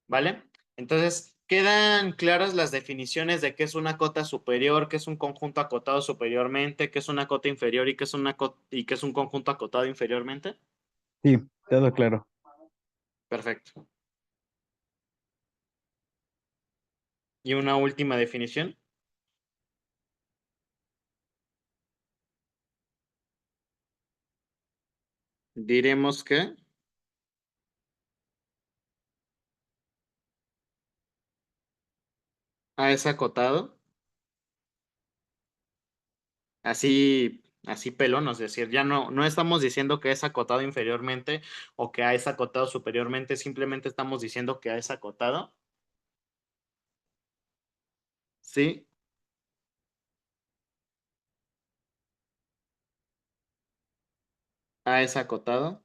¿Vale? Entonces, quedan claras las definiciones de qué es una cota superior, qué es un conjunto acotado superiormente, qué es una cota inferior y y qué es un conjunto acotado inferiormente. Sí, todo claro. Perfecto. Y una última definición. Diremos que A es acotado, así pelón, es decir, ya no estamos diciendo que es acotado inferiormente o que A es acotado superiormente, simplemente estamos diciendo que A es acotado. Sí, A es acotado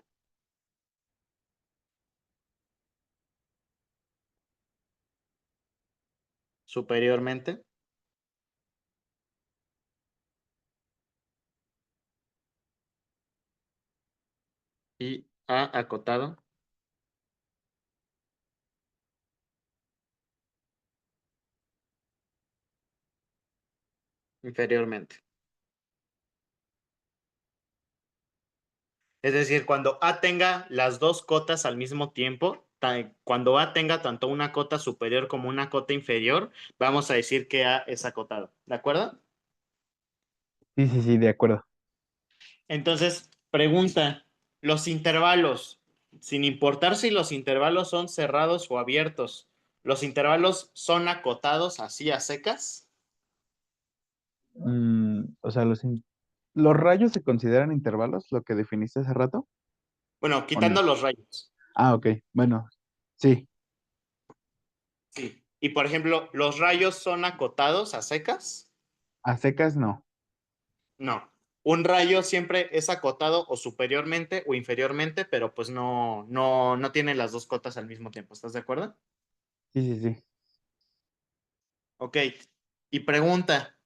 superiormente y A acotado inferiormente. Es decir, cuando A tenga las dos cotas al mismo tiempo, cuando A tenga tanto una cota superior como una cota inferior, vamos a decir que A es acotado. ¿De acuerdo? Sí, sí, sí, de acuerdo. Entonces, pregunta, los intervalos, sin importar si los intervalos son cerrados o abiertos, ¿los intervalos son acotados así a secas? O sea, ¿los rayos se consideran intervalos, lo que definiste hace rato? Bueno, ¿O quitando no? los rayos. Ah, ok. Bueno, sí. Sí. Y por ejemplo, ¿los rayos son acotados a secas? A secas no. No. Un rayo siempre es acotado o superiormente o inferiormente, pero pues no tiene las dos cotas al mismo tiempo. ¿Estás de acuerdo? Sí, sí, sí. Ok. Y pregunta,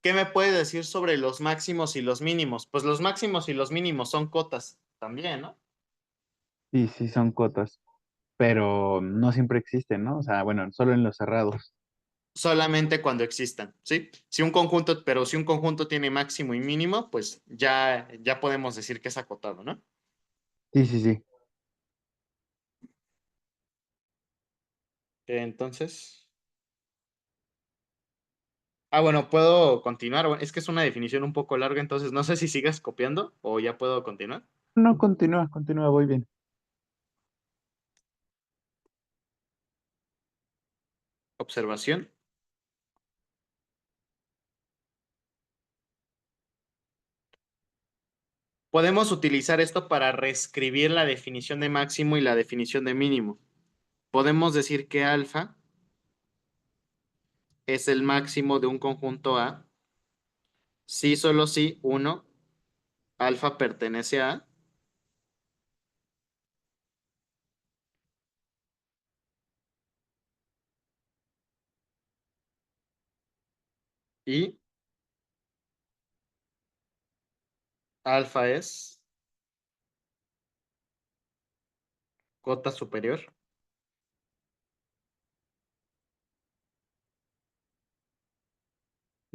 ¿qué me puede decir sobre los máximos y los mínimos? Pues los máximos y los mínimos son cotas también, ¿no? Sí, sí, son cotas. Pero no siempre existen, ¿no? O sea, bueno, solo en los cerrados. Solamente cuando existan, ¿sí? Pero si un conjunto tiene máximo y mínimo, pues ya podemos decir que es acotado, ¿no? Sí, sí, sí. Entonces, bueno, puedo continuar. Bueno, es que es una definición un poco larga, entonces no sé si sigas copiando o ya puedo continuar. No, continúa, continúa, voy bien. Observación. Podemos utilizar esto para reescribir la definición de máximo y la definición de mínimo. Podemos decir que alfa es el máximo de un conjunto A si solo si uno alfa pertenece a y alfa es cota superior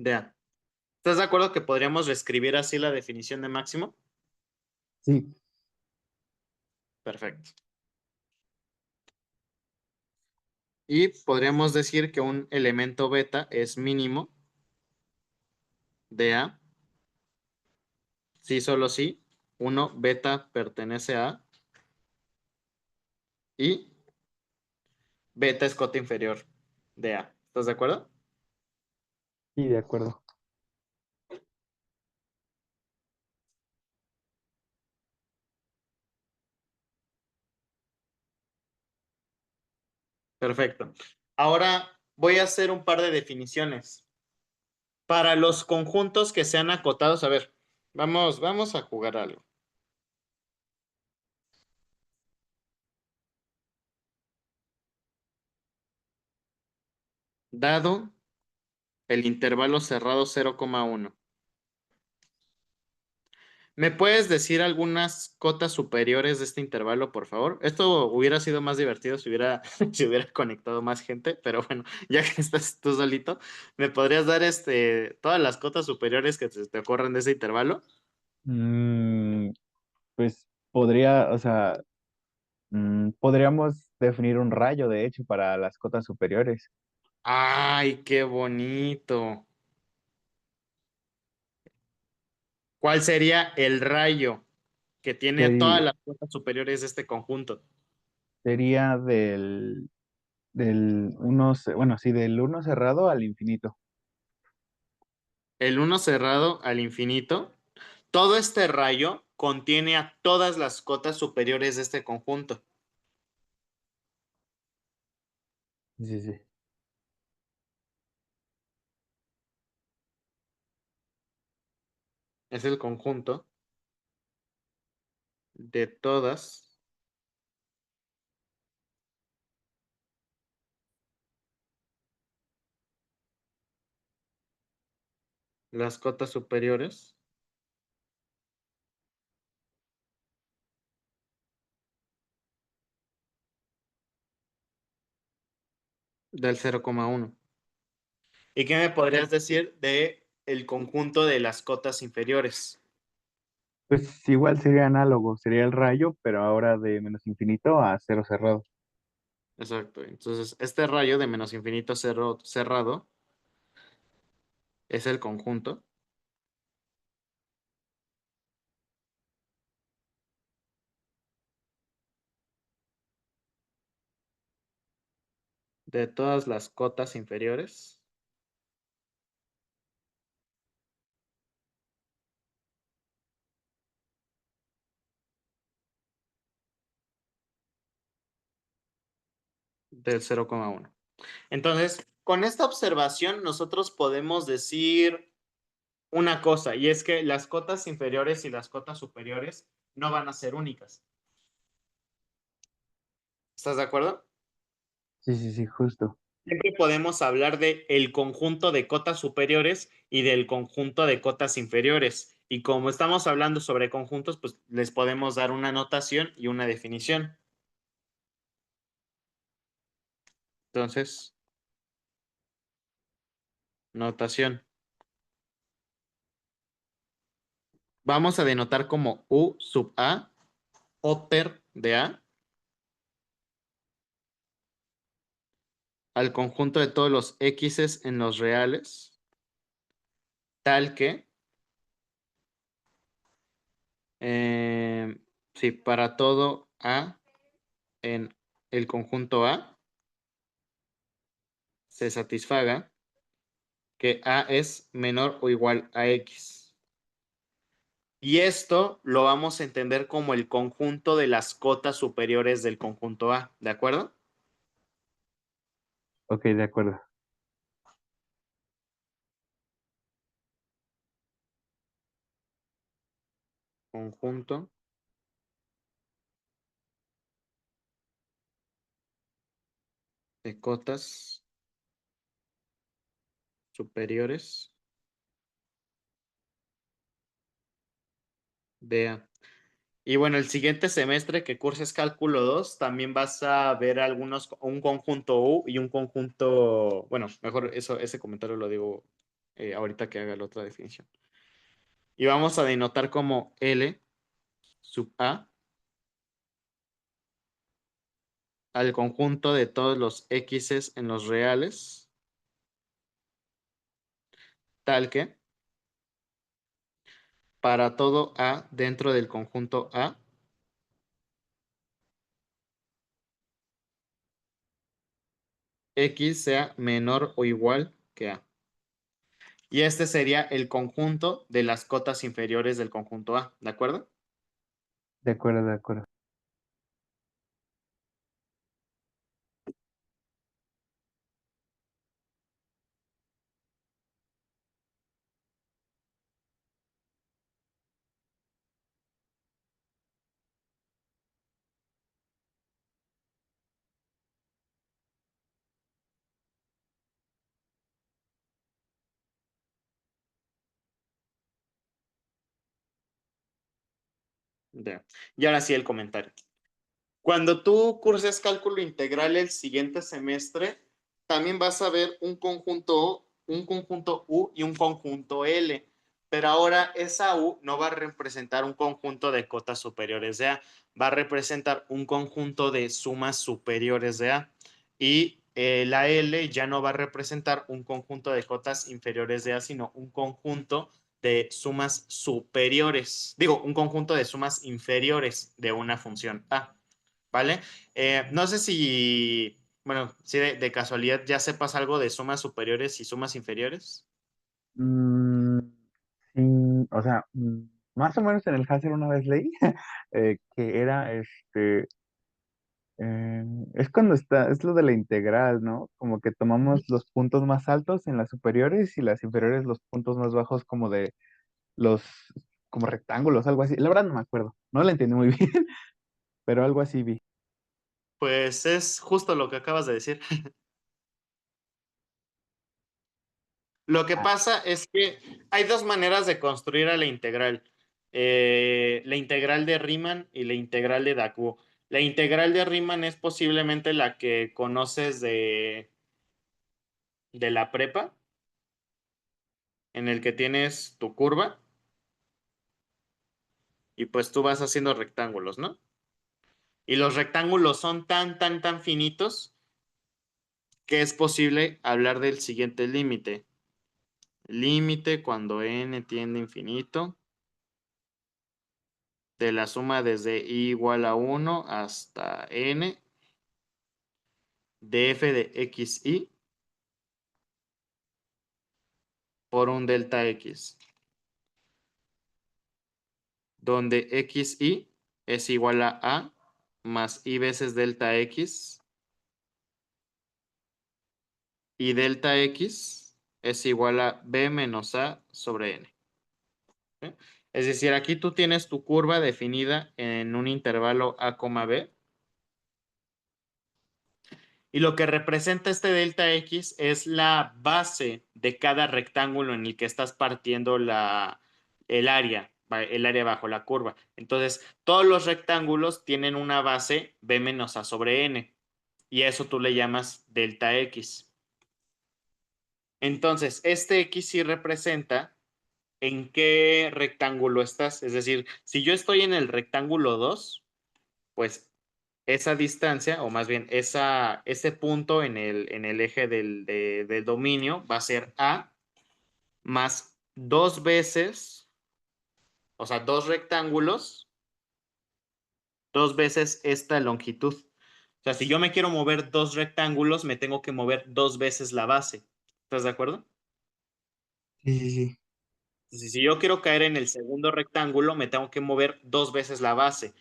de A. ¿Estás de acuerdo que podríamos reescribir así la definición de máximo? Sí, Perfecto. Y podríamos decir que un elemento beta es mínimo de A, si solo si uno beta pertenece a A y beta es cota inferior de A. ¿Estás de acuerdo? sí, de acuerdo. Perfecto. Ahora voy a hacer un par de definiciones. Para los conjuntos que sean acotados, a ver, vamos a jugar algo. Dado el intervalo cerrado 0,1. ¿Me puedes decir algunas cotas superiores de este intervalo, por favor? Esto hubiera sido más divertido si hubiera, si hubiera conectado más gente, pero bueno, ya que estás tú solito, ¿me podrías dar todas las cotas superiores que te ocurran de ese intervalo? Mm, pues podría, o sea, podríamos definir un rayo, de hecho, para las cotas superiores. ¡Ay, qué bonito! ¿Cuál sería el rayo que tiene todas Sería, las cotas superiores de este conjunto? sería del uno, bueno, sí, del uno cerrado al infinito. El uno cerrado al infinito. Todo este rayo contiene a todas las cotas superiores de este conjunto. Sí, sí. Es el conjunto de todas las cotas superiores del 0,1. ¿Y qué me podrías decir de el conjunto de las cotas inferiores? Pues igual sería análogo, sería el rayo, pero ahora de menos infinito a cero cerrado. Exacto. Entonces, este rayo de menos infinito a cero cerrado es el conjunto de todas las cotas inferiores del 0,1. Entonces, con esta observación nosotros podemos decir una cosa, y es que las cotas inferiores y las cotas superiores no van a ser únicas. ¿Estás de acuerdo? Sí, sí, sí, justo. Siempre podemos hablar de el conjunto de cotas superiores y del conjunto de cotas inferiores. Y como estamos hablando sobre conjuntos, pues les podemos dar una notación y una definición. Entonces, notación. Vamos a denotar como U sub A, óper de A, al conjunto de todos los X en los reales, tal que, eh, si para todo A en el conjunto A se satisfaga que A es menor o igual a X. Y esto lo vamos a entender como el conjunto de las cotas superiores del conjunto A, ¿de acuerdo? Ok, de acuerdo. Conjunto de cotas superiores de A. Y bueno, el siguiente semestre que curses cálculo 2 también vas a ver un conjunto U y un conjunto, bueno, mejor eso, ese comentario lo digo ahorita que haga la otra definición. Y vamos a denotar como L sub A al conjunto de todos los X en los reales, tal que para todo A dentro del conjunto A, X sea menor o igual que A. Y este sería el conjunto de las cotas inferiores del conjunto A, ¿de acuerdo? De acuerdo, de acuerdo. Ya. Y ahora sí el comentario. Cuando tú curses cálculo integral el siguiente semestre, también vas a ver un conjunto U y un conjunto L. Pero ahora esa U no va a representar un conjunto de cotas superiores de A, va a representar un conjunto de sumas superiores de A. Y la L ya no va a representar un conjunto de cotas inferiores de A, sino un conjunto de sumas superiores. Digo, un conjunto de sumas inferiores de una función A. ¿Vale? No sé si, bueno, si de casualidad ya sepas algo de sumas superiores y sumas inferiores. Mm, sí, o sea, más o menos en el Hacer una vez leí que era es cuando está, es lo de la integral, ¿no? Como que tomamos los puntos más altos en las superiores y las inferiores los puntos más bajos como de los, como rectángulos, algo así. La verdad no me acuerdo, no la entendí muy bien, pero algo así vi. Pues es justo lo que acabas de decir. Lo que Ah, pasa es que hay dos maneras de construir a la integral. La integral de Riemann y la integral de Dacou. La integral de Riemann es posiblemente la que conoces de la prepa, en el que tienes tu curva y pues tú vas haciendo rectángulos, ¿no? Y los rectángulos son tan finitos que es posible hablar del siguiente límite. Límite cuando n tiende a infinito de la suma desde i igual a 1 hasta n de f de xi por un delta x, donde xi es igual a más i veces delta x y delta x es igual a b menos a sobre n. ¿Sí? Es decir, aquí tú tienes tu curva definida en un intervalo a, b. Y lo que representa este delta X es la base de cada rectángulo en el que estás partiendo el área bajo la curva. Entonces, todos los rectángulos tienen una base b menos a sobre n. Y eso tú le llamas delta X. Entonces, este X sí representa en qué rectángulo estás. Es decir, si yo estoy en el rectángulo 2, pues esa distancia, o más bien ese punto en el eje del dominio va a ser A más dos veces, o sea, dos rectángulos, dos veces esta longitud. O sea, si yo me quiero mover dos rectángulos, me tengo que mover dos veces la base. ¿Estás de acuerdo? sí, sí, sí. Entonces, si yo quiero caer en el segundo rectángulo, me tengo que mover dos veces la base.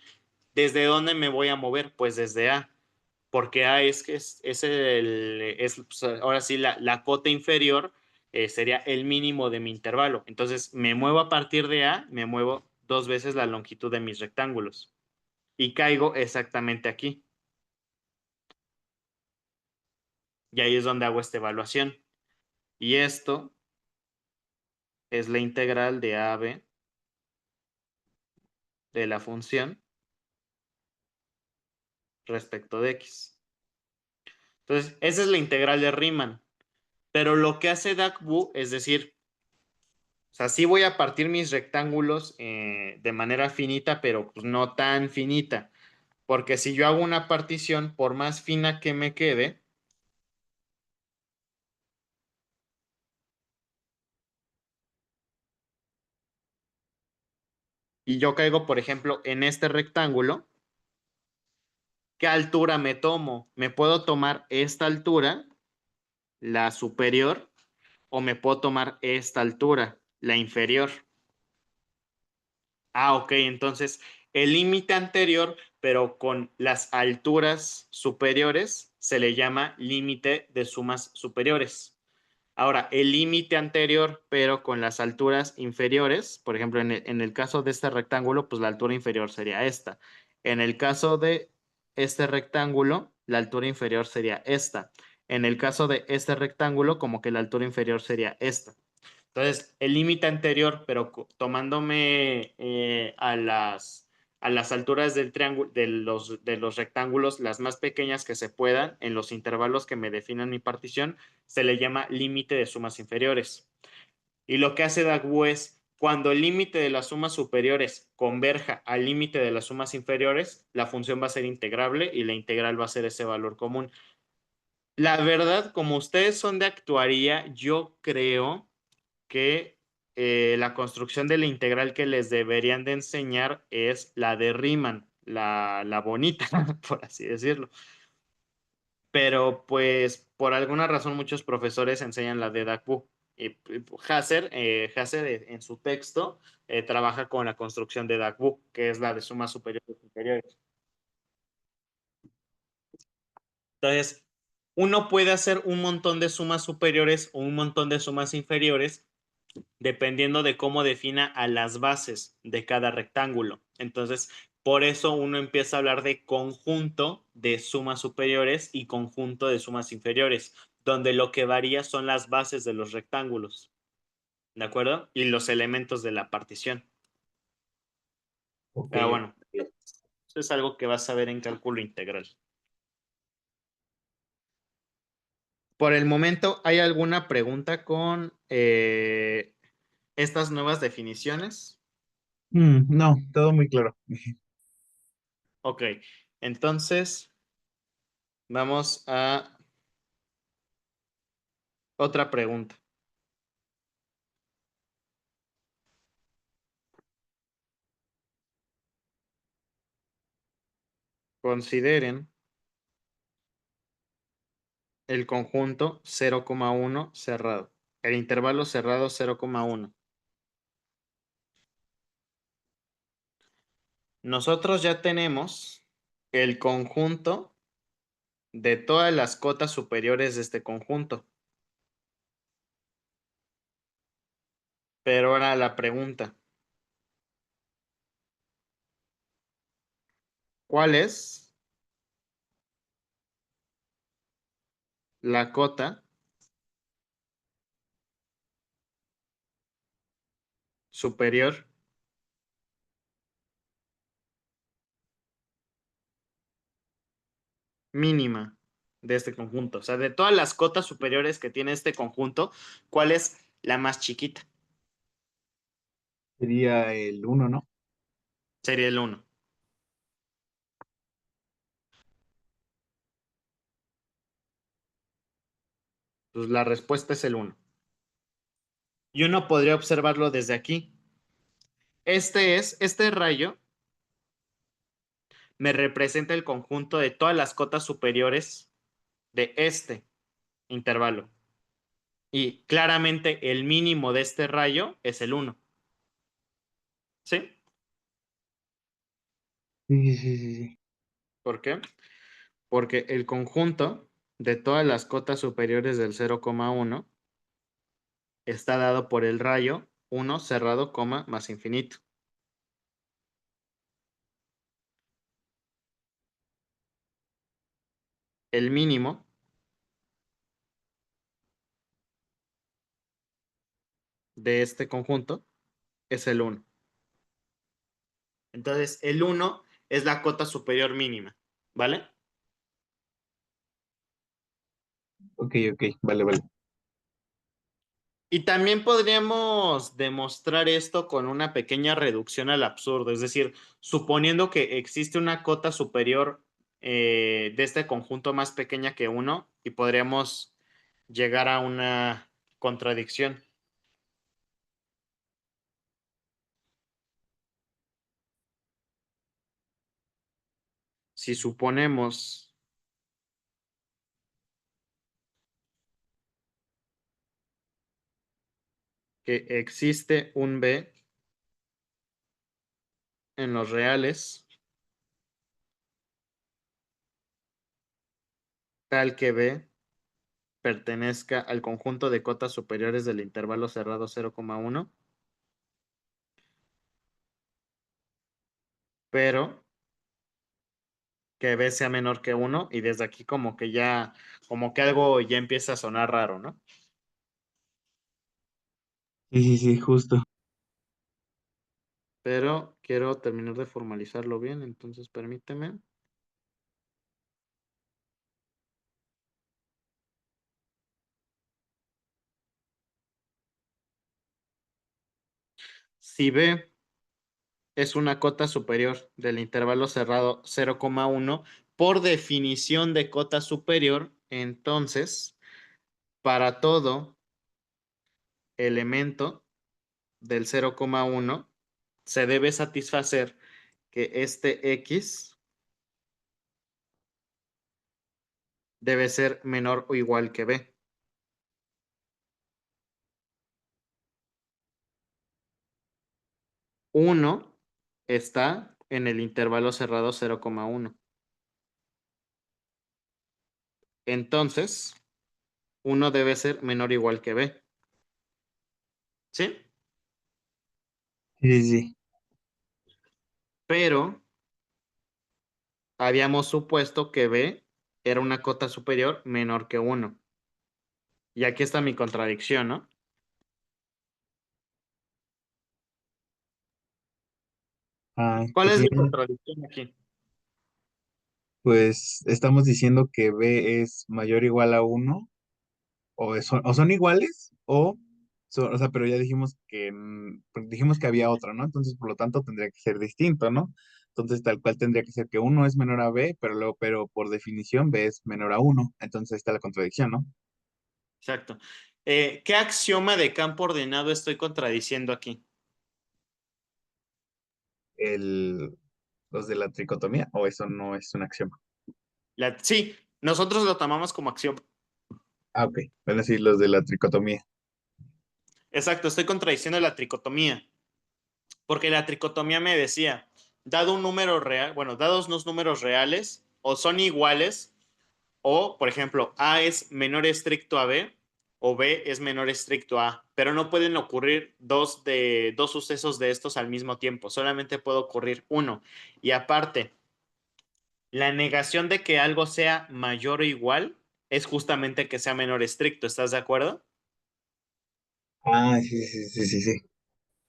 ¿Desde dónde me voy a mover? Pues desde A. Porque A es que pues, ahora sí, la cota inferior sería el mínimo de mi intervalo. Entonces me muevo a partir de A, me muevo dos veces la longitud de mis rectángulos y caigo exactamente aquí. Y ahí es donde hago esta evaluación. Y esto es la integral de AB de la función respecto de X. Entonces, esa es la integral de Riemann. Pero lo que hace DACBU, es decir, O sea, sí voy a partir mis rectángulos de manera finita, pero pues no tan finita. Porque si yo hago una partición, por más fina que me quede, y yo caigo, por ejemplo, en este rectángulo, ¿qué altura me tomo? Me puedo tomar esta altura, la superior, o me puedo tomar esta altura, la inferior. Ah, ok, entonces el límite anterior, pero con las alturas superiores, se le llama límite de sumas superiores. Ahora, el límite anterior, pero con las alturas inferiores, por ejemplo, en el caso de este rectángulo, pues la altura inferior sería esta. En el caso de este rectángulo, la altura inferior sería esta. En el caso de este rectángulo, como que la altura inferior sería esta. Entonces, el límite anterior, pero tomándome a las alturas del triángulo, de los rectángulos, las más pequeñas que se puedan, en los intervalos que me definan mi partición, se le llama límite de sumas inferiores. Y lo que hace DAGU es, cuando el límite de las sumas superiores converja al límite de las sumas inferiores, la función va a ser integrable y la integral va a ser ese valor común. La verdad, como ustedes son de actuaría, yo creo que la construcción de la integral que les deberían de enseñar es la de Riemann, la bonita, por así decirlo. Pero pues por alguna razón muchos profesores enseñan la de DACBU. Y Hasser en su texto trabaja con la construcción de DACBU, que es la de sumas superiores e inferiores. Entonces, uno puede hacer un montón de sumas superiores o un montón de sumas inferiores dependiendo de cómo defina a las bases de cada rectángulo. Entonces, por eso uno empieza a hablar de conjunto de sumas superiores y conjunto de sumas inferiores, donde lo que varía son las bases de los rectángulos, ¿de acuerdo? Y los elementos de la partición. Ok, Pero bueno, eso es algo que vas a ver en cálculo integral. Por el momento, ¿hay alguna pregunta con estas nuevas definiciones? no, todo muy claro. Ok, entonces vamos a otra pregunta. Consideren el conjunto 0,1 cerrado. El intervalo cerrado 0,1. Nosotros ya tenemos el conjunto de todas las cotas superiores de este conjunto. Pero ahora la pregunta, ¿cuál es la cota superior mínima de este conjunto? O sea, de todas las cotas superiores que tiene este conjunto, ¿cuál es la más chiquita? Sería el uno, ¿no? Sería el 1. Pues la respuesta es el 1. Y uno podría observarlo desde aquí. Este rayo me representa el conjunto de todas las cotas superiores de este intervalo. Y claramente el mínimo de este rayo es el 1. ¿Sí? Sí, sí, sí, sí. ¿Por qué? Porque el conjunto de todas las cotas superiores del 0,1 está dado por el rayo 1 cerrado, más infinito. El mínimo de este conjunto es el 1. Entonces, el 1 es la cota superior mínima, ¿vale? Ok, ok, vale, vale. Y también podríamos demostrar esto con una pequeña reducción al absurdo, es decir, suponiendo que existe una cota superior de este conjunto más pequeña que uno y podríamos llegar a una contradicción. Si suponemos que existe un B en los reales, tal que B pertenezca al conjunto de cotas superiores del intervalo cerrado 0,1, pero que B sea menor que uno y desde aquí como que algo ya empieza a sonar raro, ¿no? Sí, sí, sí, justo. Pero quiero terminar de formalizarlo bien, entonces permíteme. Si B es una cota superior del intervalo cerrado 0,1, por definición de cota superior, entonces, para todo elemento del 0,1, se debe satisfacer que este X debe ser menor o igual que B. 1 está en el intervalo cerrado 0,1. Entonces, 1 debe ser menor o igual que B. ¿Sí? Sí, sí, sí. Pero habíamos supuesto que B era una cota superior menor que 1. Y aquí está mi contradicción, ¿no? Ah, ¿Cuál pues es sí, mi contradicción aquí? pues estamos diciendo que B es mayor o igual a uno, o son iguales, o sea, pero ya dijimos que, pues dijimos que había otra, ¿no? Entonces, por lo tanto, tendría que ser distinto, ¿no? Entonces, tal cual tendría que ser que uno es menor a B, pero por definición B es menor a uno. Entonces, ahí está la contradicción, ¿no? Exacto. ¿Qué axioma de campo ordenado estoy contradiciendo aquí? El, los de la tricotomía, o eso no es un axioma. Sí, nosotros lo tomamos como axioma. Ah, ok. Van a decir los de la tricotomía. Exacto, estoy contradiciendo la tricotomía. Porque la tricotomía me decía, dado un número real, bueno, dados unos números reales, o son iguales, o, por ejemplo, A es menor estricto a B, o B es menor estricto a A, pero no pueden ocurrir dos sucesos de estos al mismo tiempo, solamente puede ocurrir uno. Y aparte, la negación de que algo sea mayor o igual es justamente que sea menor estricto, ¿estás de acuerdo? Ah, sí, sí, sí, sí, sí.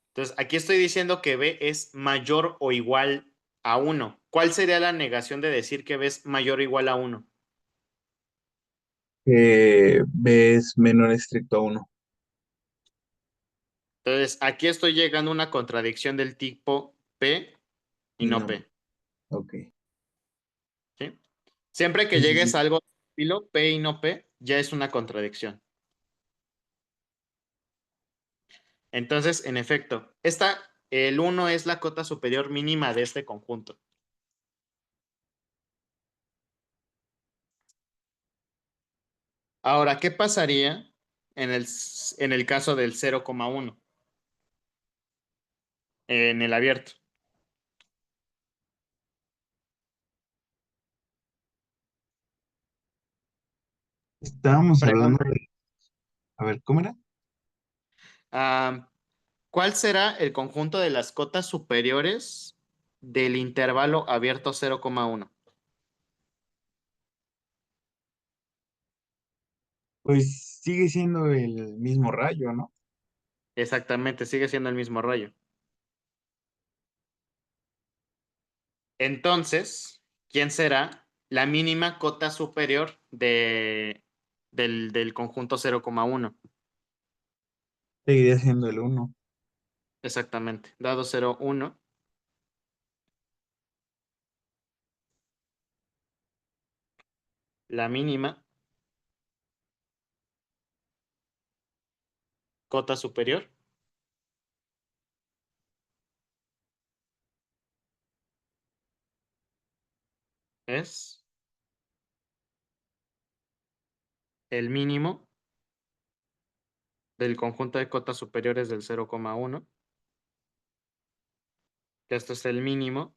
Entonces, aquí estoy diciendo que B es mayor o igual a uno. ¿Cuál sería la negación de decir que B es mayor o igual a uno? B es menor estricto a uno. Entonces, aquí estoy llegando a una contradicción del tipo P y Y no no. P. Ok. ¿Sí? Siempre que Sí, sí, llegues sí. a algo estilo P y no P, ya es una contradicción. Entonces, en efecto, el uno es la cota superior mínima de este conjunto. Ahora, ¿qué pasaría en el caso del 0,1 en el abierto? Estábamos hablando Pregunta. de. A ver, ¿cómo era? Ah, ¿cuál será el conjunto de las cotas superiores del intervalo abierto 0,1? Pues sigue siendo el mismo rayo, ¿no? Exactamente, sigue siendo el mismo rayo. Entonces, ¿quién será la mínima cota superior del conjunto 0,1? Seguiría siendo el uno. Exactamente. Dado cero uno, la mínima cota superior es el mínimo del conjunto de cotas superiores del 0,1, que esto es el mínimo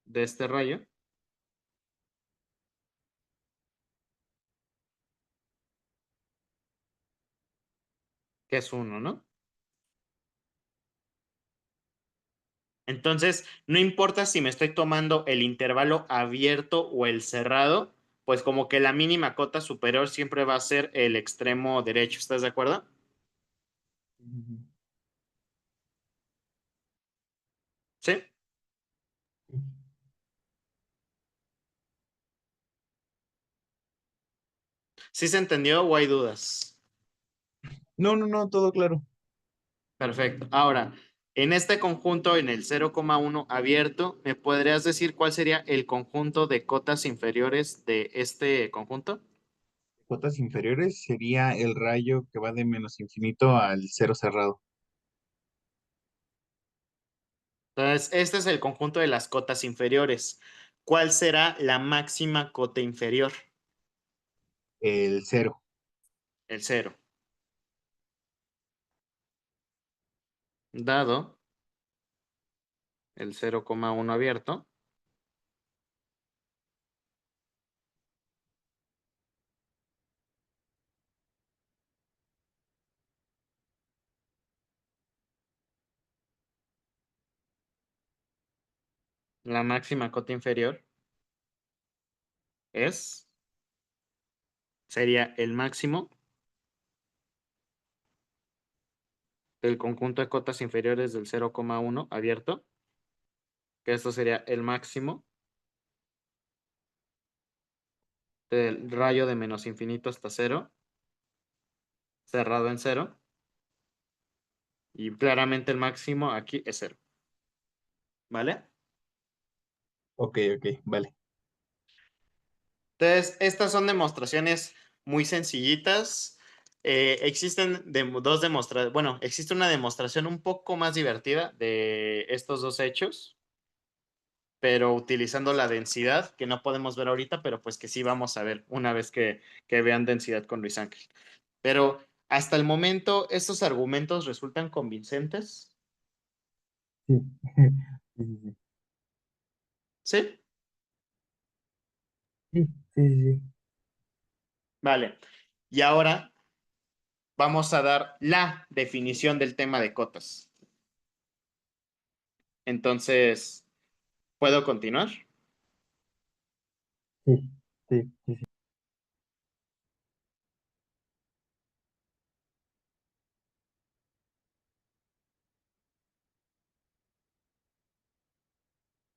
de este rayo, que es uno, ¿no? Entonces, no importa si me estoy tomando el intervalo abierto o el cerrado, pues como que la mínima cota superior siempre va a ser el extremo derecho. ¿Estás de acuerdo? Ujú. Sí. ¿Sí se entendió o hay dudas? No, no, no, todo claro. Perfecto. Ahora, en este conjunto, en el 0,1 abierto, ¿me podrías decir cuál sería el conjunto de cotas inferiores de este conjunto? Cotas inferiores sería el rayo que va de menos infinito al cero cerrado. Entonces, este es el conjunto de las cotas inferiores. ¿Cuál será la máxima cota inferior? El cero. El cero. Dado el 0,1 abierto, la máxima cota inferior es, sería el máximo del conjunto de cotas inferiores del 0,1 abierto, que esto sería el máximo del rayo de menos infinito hasta cero, cerrado en cero, y claramente el máximo aquí es cero, ¿vale? Ok, ok, vale. Entonces, estas son demostraciones muy sencillitas. Existen dos demostraciones, bueno, existe una demostración un poco más divertida de estos dos hechos, pero utilizando la densidad, que no podemos ver ahorita, pero pues que sí vamos a ver una vez que vean densidad con Luis Ángel. Pero hasta el momento, ¿estos argumentos resultan convincentes? Sí. Sí, sí, Sí. sí. Sí, sí, sí. Vale. Y ahora vamos a dar la definición del tema de cotas. Entonces, ¿puedo continuar? Sí, sí, sí, sí.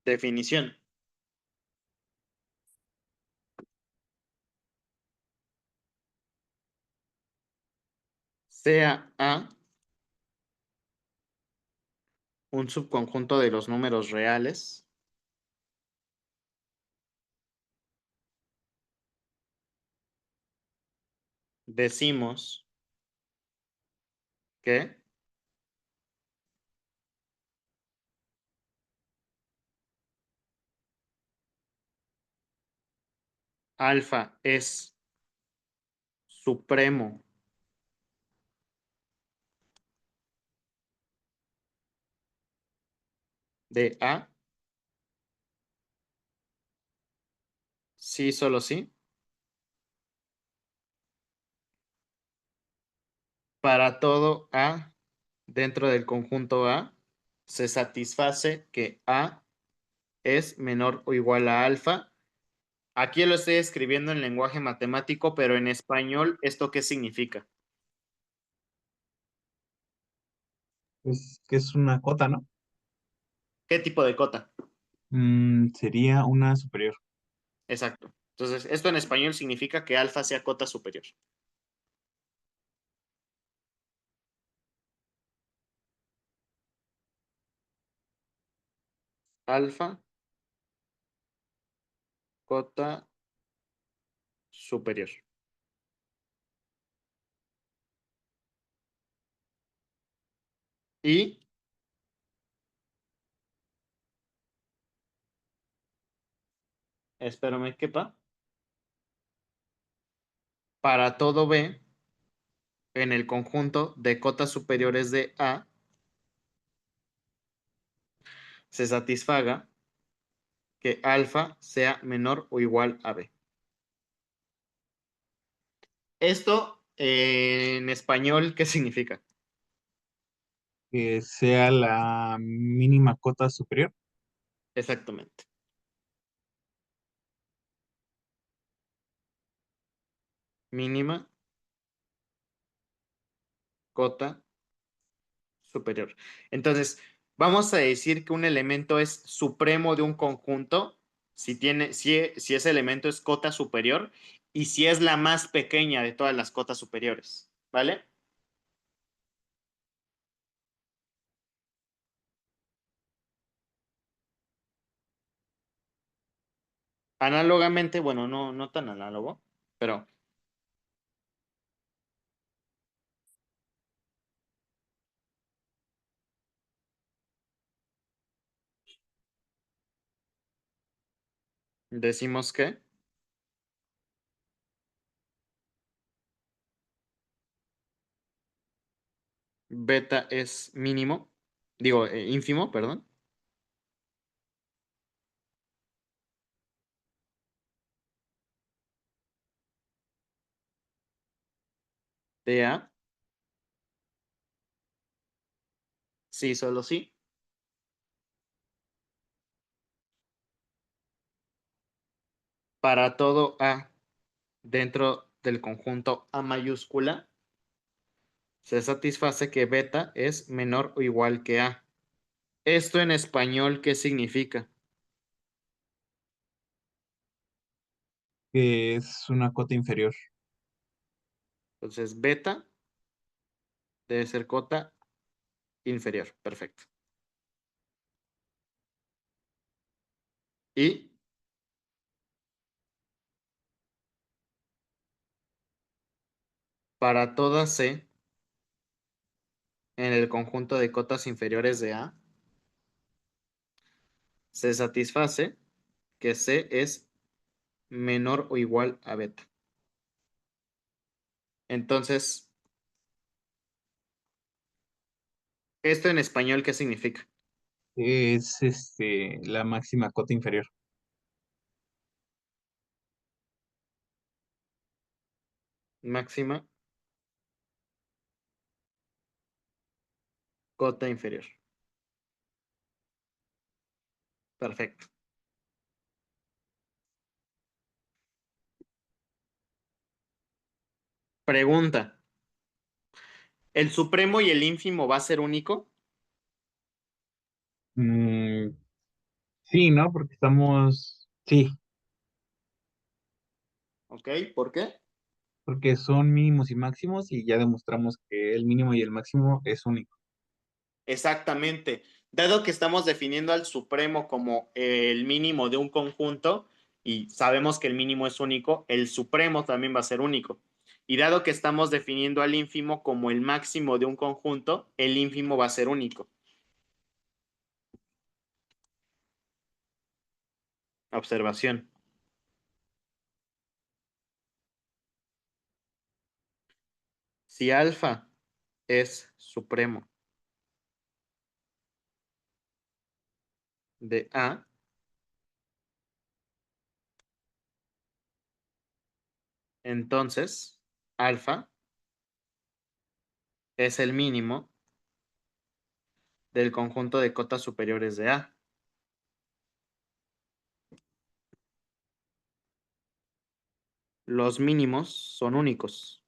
Definición. Sea A un subconjunto de los números reales, decimos que alfa es supremo de A, sí, solo sí, para todo A dentro del conjunto A, se satisface que A es menor o igual a alfa. Aquí lo estoy escribiendo en lenguaje matemático, pero en español, ¿esto qué significa? Pues que es una cota, ¿no? ¿Qué tipo de cota? Sería una superior. Exacto. Entonces, esto en español significa que alfa sea cota superior. Alfa, cota superior. Y, espérame, quepa, para todo B en el conjunto de cotas superiores de A se satisfaga que alfa sea menor o igual a B. Esto en español, ¿qué significa? Que sea la mínima cota superior. Exactamente. Mínima cota superior. Entonces, vamos a decir que un elemento es supremo de un conjunto si ese elemento es cota superior y si es la más pequeña de todas las cotas superiores, ¿vale? Análogamente, bueno, no tan análogo, pero decimos que beta es mínimo, digo, ínfimo, perdón, de A, sí, solo sí, para todo A dentro del conjunto A mayúscula, se satisface que beta es menor o igual que A. Esto en español, ¿qué significa? Que es una cota inferior. Entonces, beta debe ser cota inferior. Perfecto. Y para toda C en el conjunto de cotas inferiores de A, se satisface que C es menor o igual a beta. Entonces, ¿esto en español qué significa? Es la máxima cota inferior. Máxima cota inferior. Perfecto. Pregunta. ¿El supremo y el ínfimo va a ser único? Mm, sí, ¿no? Porque estamos, sí, ¿Ok? ¿Por qué? porque son mínimos y máximos y ya demostramos que el mínimo y el máximo es único. Exactamente. Dado que estamos definiendo al supremo como el mínimo de un conjunto y sabemos que el mínimo es único, el supremo también va a ser único. Y dado que estamos definiendo al ínfimo como el máximo de un conjunto, el ínfimo va a ser único. Observación. Si alfa es supremo de A, entonces alfa es el mínimo del conjunto de cotas superiores de A. Los mínimos son únicos.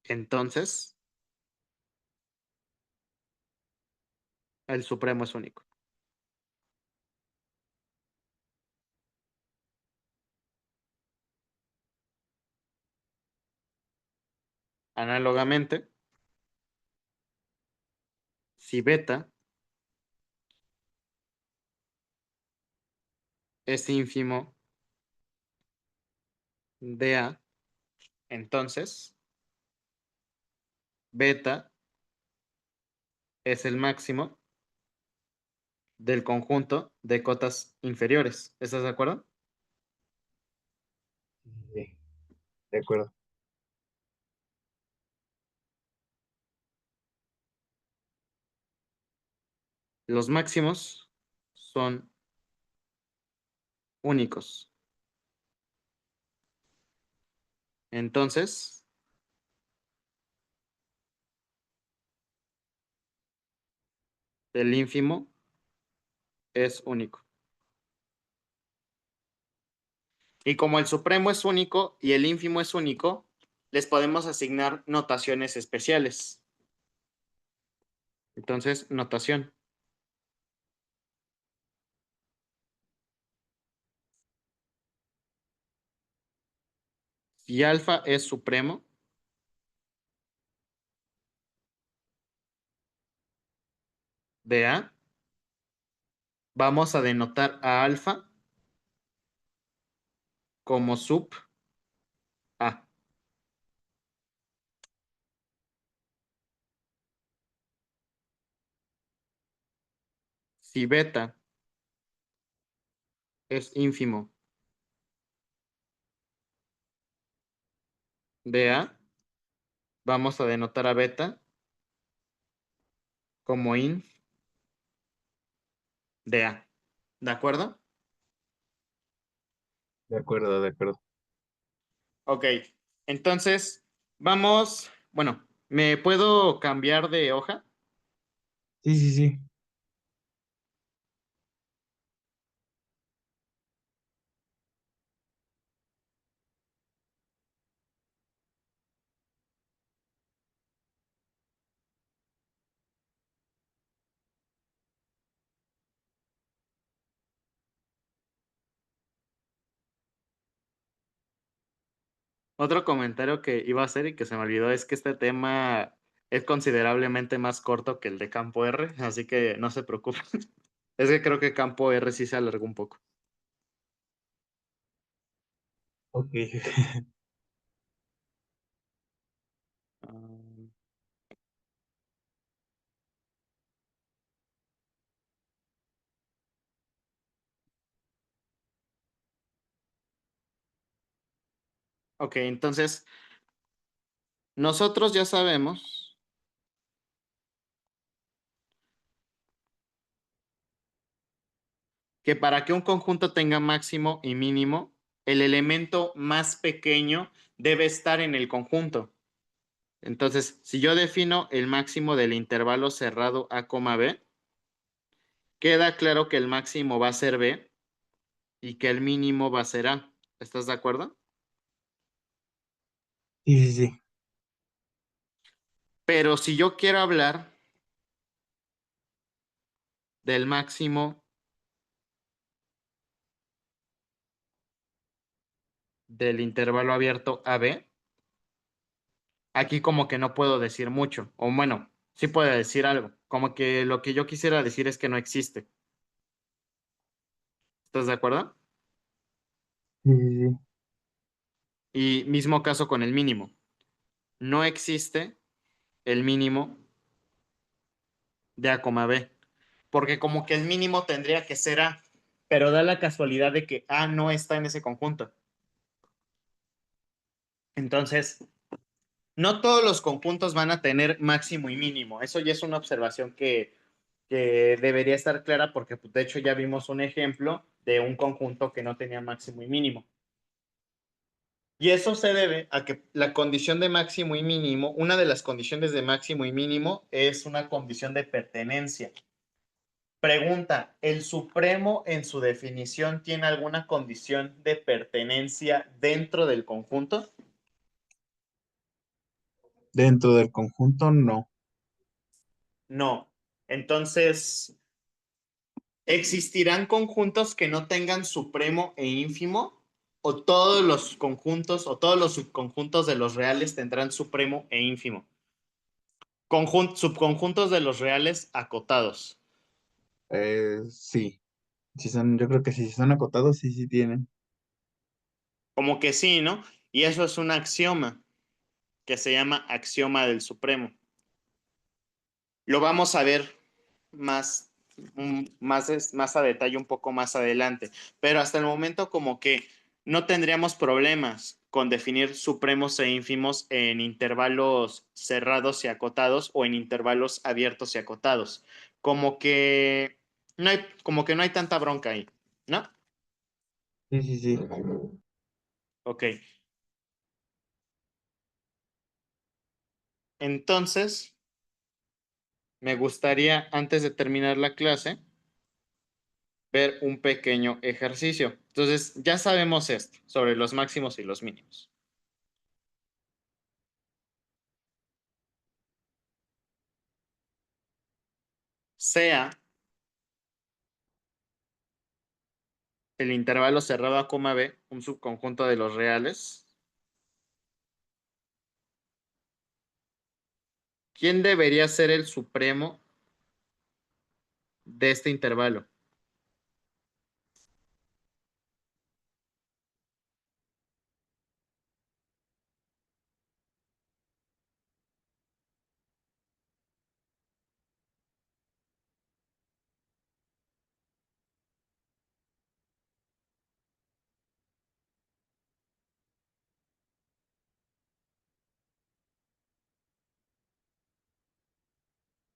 Entonces, El supremo es único. Análogamente, si beta es ínfimo de A, entonces beta es el máximo del conjunto de cotas inferiores. ¿Estás de acuerdo? Sí, de acuerdo. Los máximos son únicos. Entonces, el ínfimo es único. Y como el supremo es único y el ínfimo es único, les podemos asignar notaciones especiales. Entonces, notación. Si alfa es supremo de A, vamos a denotar a alfa como sub A. Si beta es ínfimo de A, vamos a denotar a beta como inf de A. ¿De acuerdo? De acuerdo, de acuerdo. Ok. Entonces, vamos. Bueno, ¿me puedo cambiar de hoja? Sí, sí, sí. Otro comentario que iba a hacer y que se me olvidó es que este tema es considerablemente más corto que el de campo R, así que no se preocupen. Es que creo que campo R sí se alargó un poco. Ok. Ah, ok, entonces nosotros ya sabemos que para que un conjunto tenga máximo y mínimo, el elemento más pequeño debe estar en el conjunto. Entonces, si yo defino el máximo del intervalo cerrado A, B, queda claro que el máximo va a ser B y que el mínimo va a ser A. ¿Estás de acuerdo? Sí, sí, sí. Pero si yo quiero hablar del máximo del intervalo abierto AB, aquí como que no puedo decir mucho. O bueno, sí puedo decir algo. Como que lo que yo quisiera decir es que no existe. ¿Estás de acuerdo? Sí, sí, sí. Y mismo caso con el mínimo. No existe el mínimo de A, B. Porque como que el mínimo tendría que ser A. Pero da la casualidad de que A no está en ese conjunto. Entonces, no todos los conjuntos van a tener máximo y mínimo. Eso ya es una observación que debería estar clara porque pues, de hecho ya vimos un ejemplo de un conjunto que no tenía máximo y mínimo. Y eso se debe a que la condición de máximo y mínimo, una de las condiciones de máximo y mínimo es una condición de pertenencia. Pregunta, ¿el supremo en su definición tiene alguna condición de pertenencia dentro del conjunto? Dentro del conjunto, no. No. Entonces, ¿existirán conjuntos que no tengan supremo e ínfimo? ¿O todos los conjuntos o todos los subconjuntos de los reales tendrán supremo e ínfimo? Subconjuntos de los reales acotados. Sí, si son, yo creo que sí, si son acotados, sí, sí tienen. Como que sí, ¿no? Y eso es un axioma que se llama axioma del supremo. Lo vamos a ver más, más a detalle un poco más adelante, pero hasta el momento como que no tendríamos problemas con definir supremos e ínfimos en intervalos cerrados y acotados o en intervalos abiertos y acotados. Como que no hay tanta bronca ahí, ¿no? Sí, sí, sí. Ok. Entonces, me gustaría, antes de terminar la clase, ver un pequeño ejercicio. Entonces, ya sabemos esto sobre los máximos y los mínimos. Sea el intervalo cerrado a coma B un subconjunto de los reales, ¿quién debería ser el supremo de este intervalo?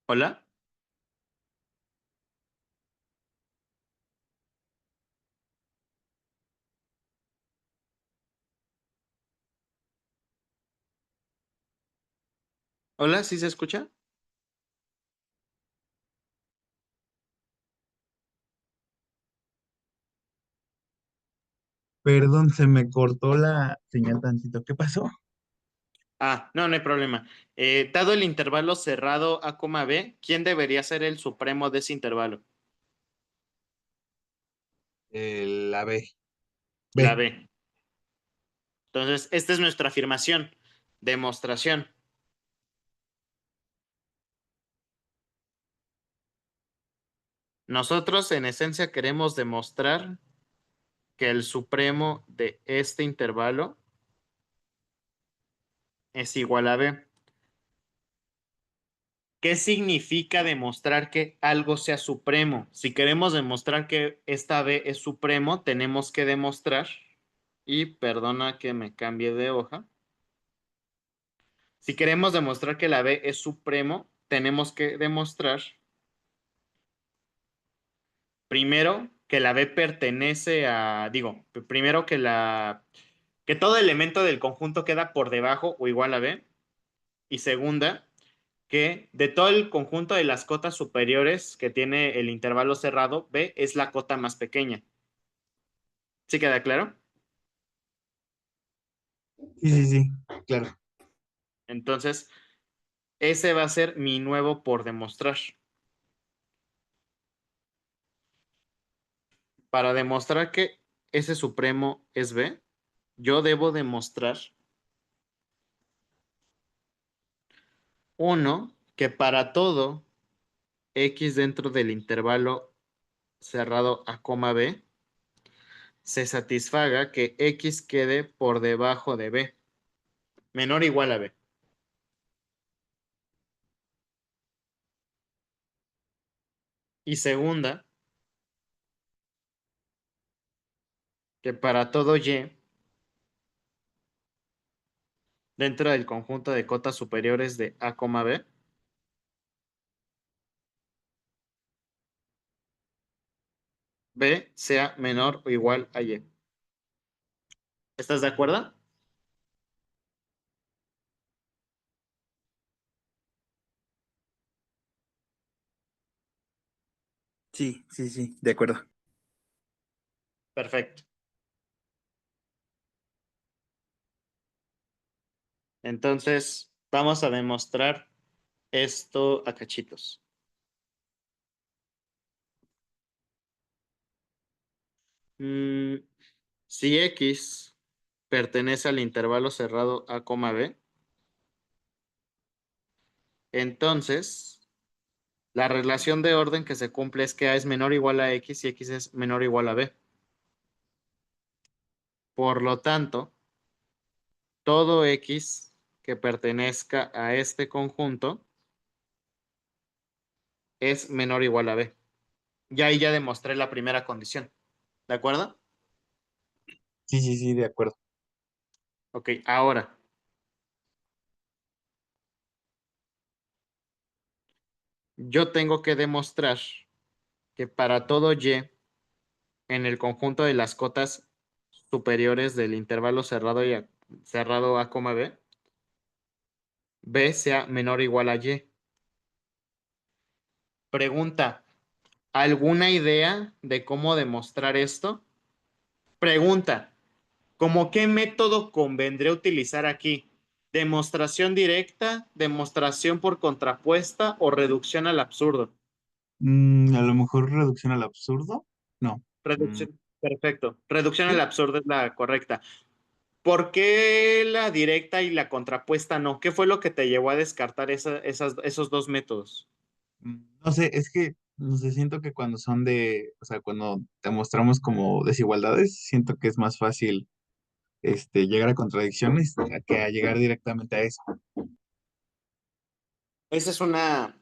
¿Hola? ¿Hola? ¿Sí se escucha? Perdón, se me cortó la señal tantito. ¿Qué pasó? Ah, no, no hay problema. Dado el intervalo cerrado a coma B, ¿quién debería ser el supremo de ese intervalo? La B. La B. B. Entonces, esta es nuestra afirmación, demostración. Nosotros en esencia queremos demostrar que el supremo de este intervalo es igual a B. ¿Qué significa demostrar que algo sea supremo? Si queremos demostrar que esta B es supremo, tenemos que demostrar, y perdona que me cambie de hoja, si queremos demostrar que la B es supremo, tenemos que demostrar primero que la B pertenece a, digo, primero que todo elemento del conjunto queda por debajo o igual a B, y segunda, que de todo el conjunto de las cotas superiores que tiene el intervalo cerrado, B es la cota más pequeña. ¿Sí queda claro? Sí, sí, sí, claro. Entonces, ese va a ser mi nuevo por demostrar. Para demostrar que ese supremo es B, yo debo demostrar, uno, que para todo X dentro del intervalo cerrado a coma B, se satisfaga que X quede por debajo de B, menor o igual a B. Y segunda, que para todo Y dentro del conjunto de cotas superiores de A, B, B sea menor o igual a Y. ¿Estás de acuerdo? Sí, sí, sí, de acuerdo. Perfecto. Entonces, vamos a demostrar esto a cachitos. Mm, si X pertenece al intervalo cerrado A, B, entonces la relación de orden que se cumple es que A es menor o igual a X y X es menor o igual a B. Por lo tanto, todo X que pertenezca a este conjunto es menor o igual a B. Ya ahí ya demostré la primera condición. ¿De acuerdo? Sí, sí, sí, de acuerdo. Ok, ahora yo tengo que demostrar que para todo Y en el conjunto de las cotas superiores del intervalo cerrado cerrado A, B, B sea menor o igual a Y. Pregunta, ¿alguna idea de cómo demostrar esto? Pregunta, ¿cómo qué método convendría utilizar aquí? ¿Demostración directa, demostración por contrapuesta o reducción al absurdo? A lo mejor reducción al absurdo. No. Reducción, perfecto. Reducción al Sí. absurdo es la correcta. ¿Por qué la directa y la contrapuesta no? ¿Qué fue lo que te llevó a descartar esos dos métodos? No sé, es que no sé, siento que cuando son o sea, cuando demostramos como desigualdades, siento que es más fácil llegar a contradicciones que a llegar directamente a eso. Esa es una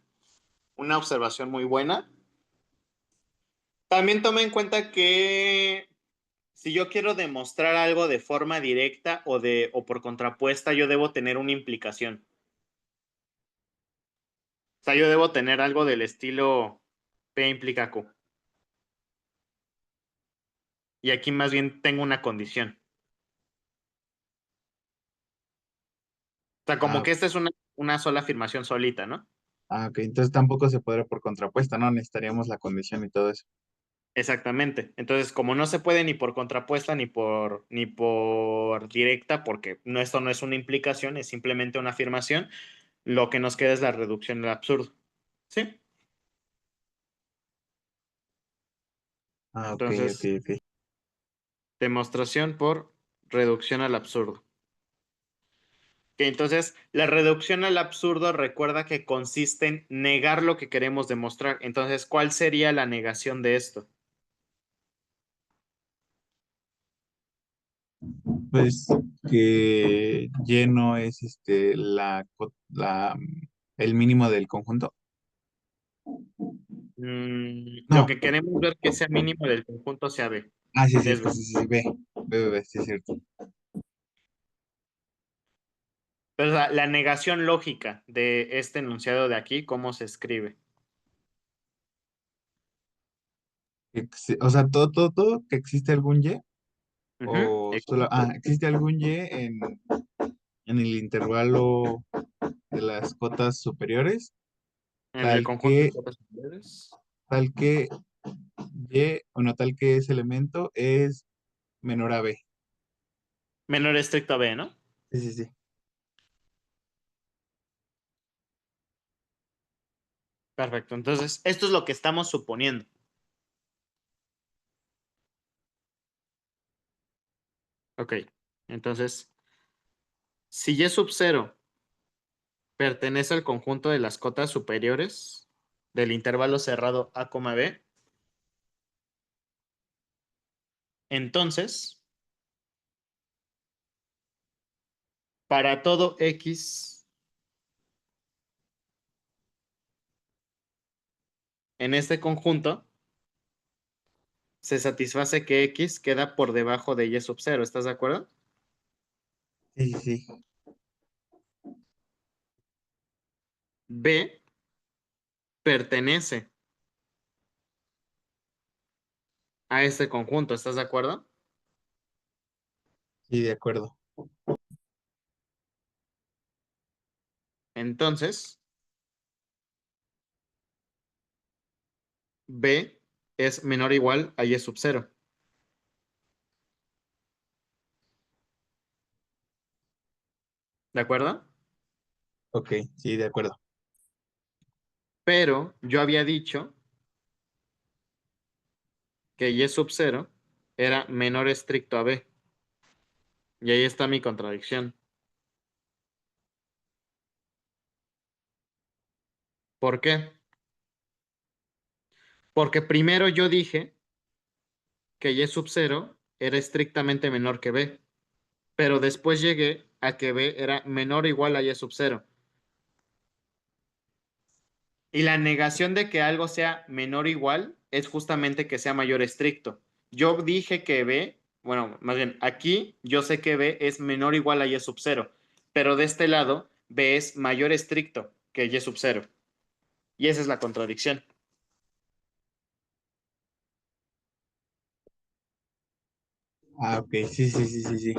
observación muy buena. También toma en cuenta que si yo quiero demostrar algo de forma directa o por contrapuesta, yo debo tener una implicación. O sea, yo debo tener algo del estilo P implica Q. Y aquí más bien tengo una condición. O sea, como Ah, que esta es una sola afirmación solita, ¿no? ok, entonces tampoco se podrá por contrapuesta, ¿no? Necesitaríamos la condición y todo eso. Exactamente. Entonces, como no se puede ni por contrapuesta ni por directa, porque no, esto no es una implicación, es simplemente una afirmación, lo que nos queda es la reducción al absurdo. ¿Sí? Ah, ok, ok, Entonces, ok. demostración por reducción al absurdo. Que entonces, la reducción al absurdo recuerda que consiste en negar lo que queremos demostrar. Entonces, ¿cuál sería la negación de esto? Pues que lleno es el mínimo del conjunto. Lo No. que queremos ver que sea mínimo del conjunto sea B. Ah, sí, es Es cierto, B. sí, sí, sí, ve, sí, es cierto. Pero la negación lógica de este enunciado de aquí, ¿cómo se escribe? O sea, todo, que existe algún Y, Ujú, o solo, exacto. existe algún Y en el intervalo de las cotas superiores, En el tal conjunto de que, cotas superiores. tal que Y, o no, tal que ese elemento es menor a B. Menor estricto a B, ¿no? Sí, sí, sí. Perfecto. Entonces, esto es lo que estamos suponiendo. Ok. Entonces, si Y sub 0 pertenece al conjunto de las cotas superiores del intervalo cerrado A, B, entonces, para todo X en este conjunto, se satisface que X queda por debajo de Y sub 0. ¿Estás de acuerdo? Sí, sí, sí. B pertenece a este conjunto. ¿Estás de acuerdo? Sí, de acuerdo. Entonces, B es menor o igual a Y sub 0. ¿De acuerdo? Ok, sí, de acuerdo. Pero yo había dicho que Y sub 0 era menor estricto a B. Y ahí está mi contradicción. ¿Por qué? Porque primero yo dije que Y sub 0 era estrictamente menor que B, pero después llegué a que B era menor o igual a Y sub 0. Y la negación de que algo sea menor o igual es justamente que sea mayor estricto. Yo dije que B, bueno, más bien, aquí yo sé que B es menor o igual a Y sub 0, pero de este lado B es mayor estricto que Y sub 0. Y esa es la contradicción. Ah, ok, sí, sí, sí, sí, sí.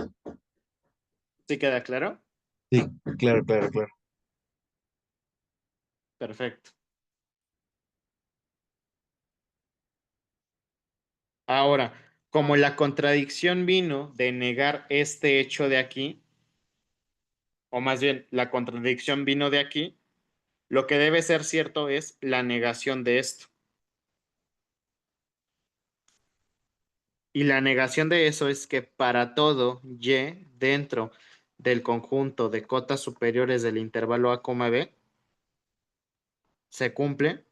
¿Sí queda claro? Sí, claro, claro, claro. Perfecto. Ahora, como la contradicción vino de negar este hecho de aquí, o más bien la contradicción vino de aquí, lo que debe ser cierto es la negación de esto. Y la negación de eso es que para todo Y dentro del conjunto de cotas superiores del intervalo A, B, se cumple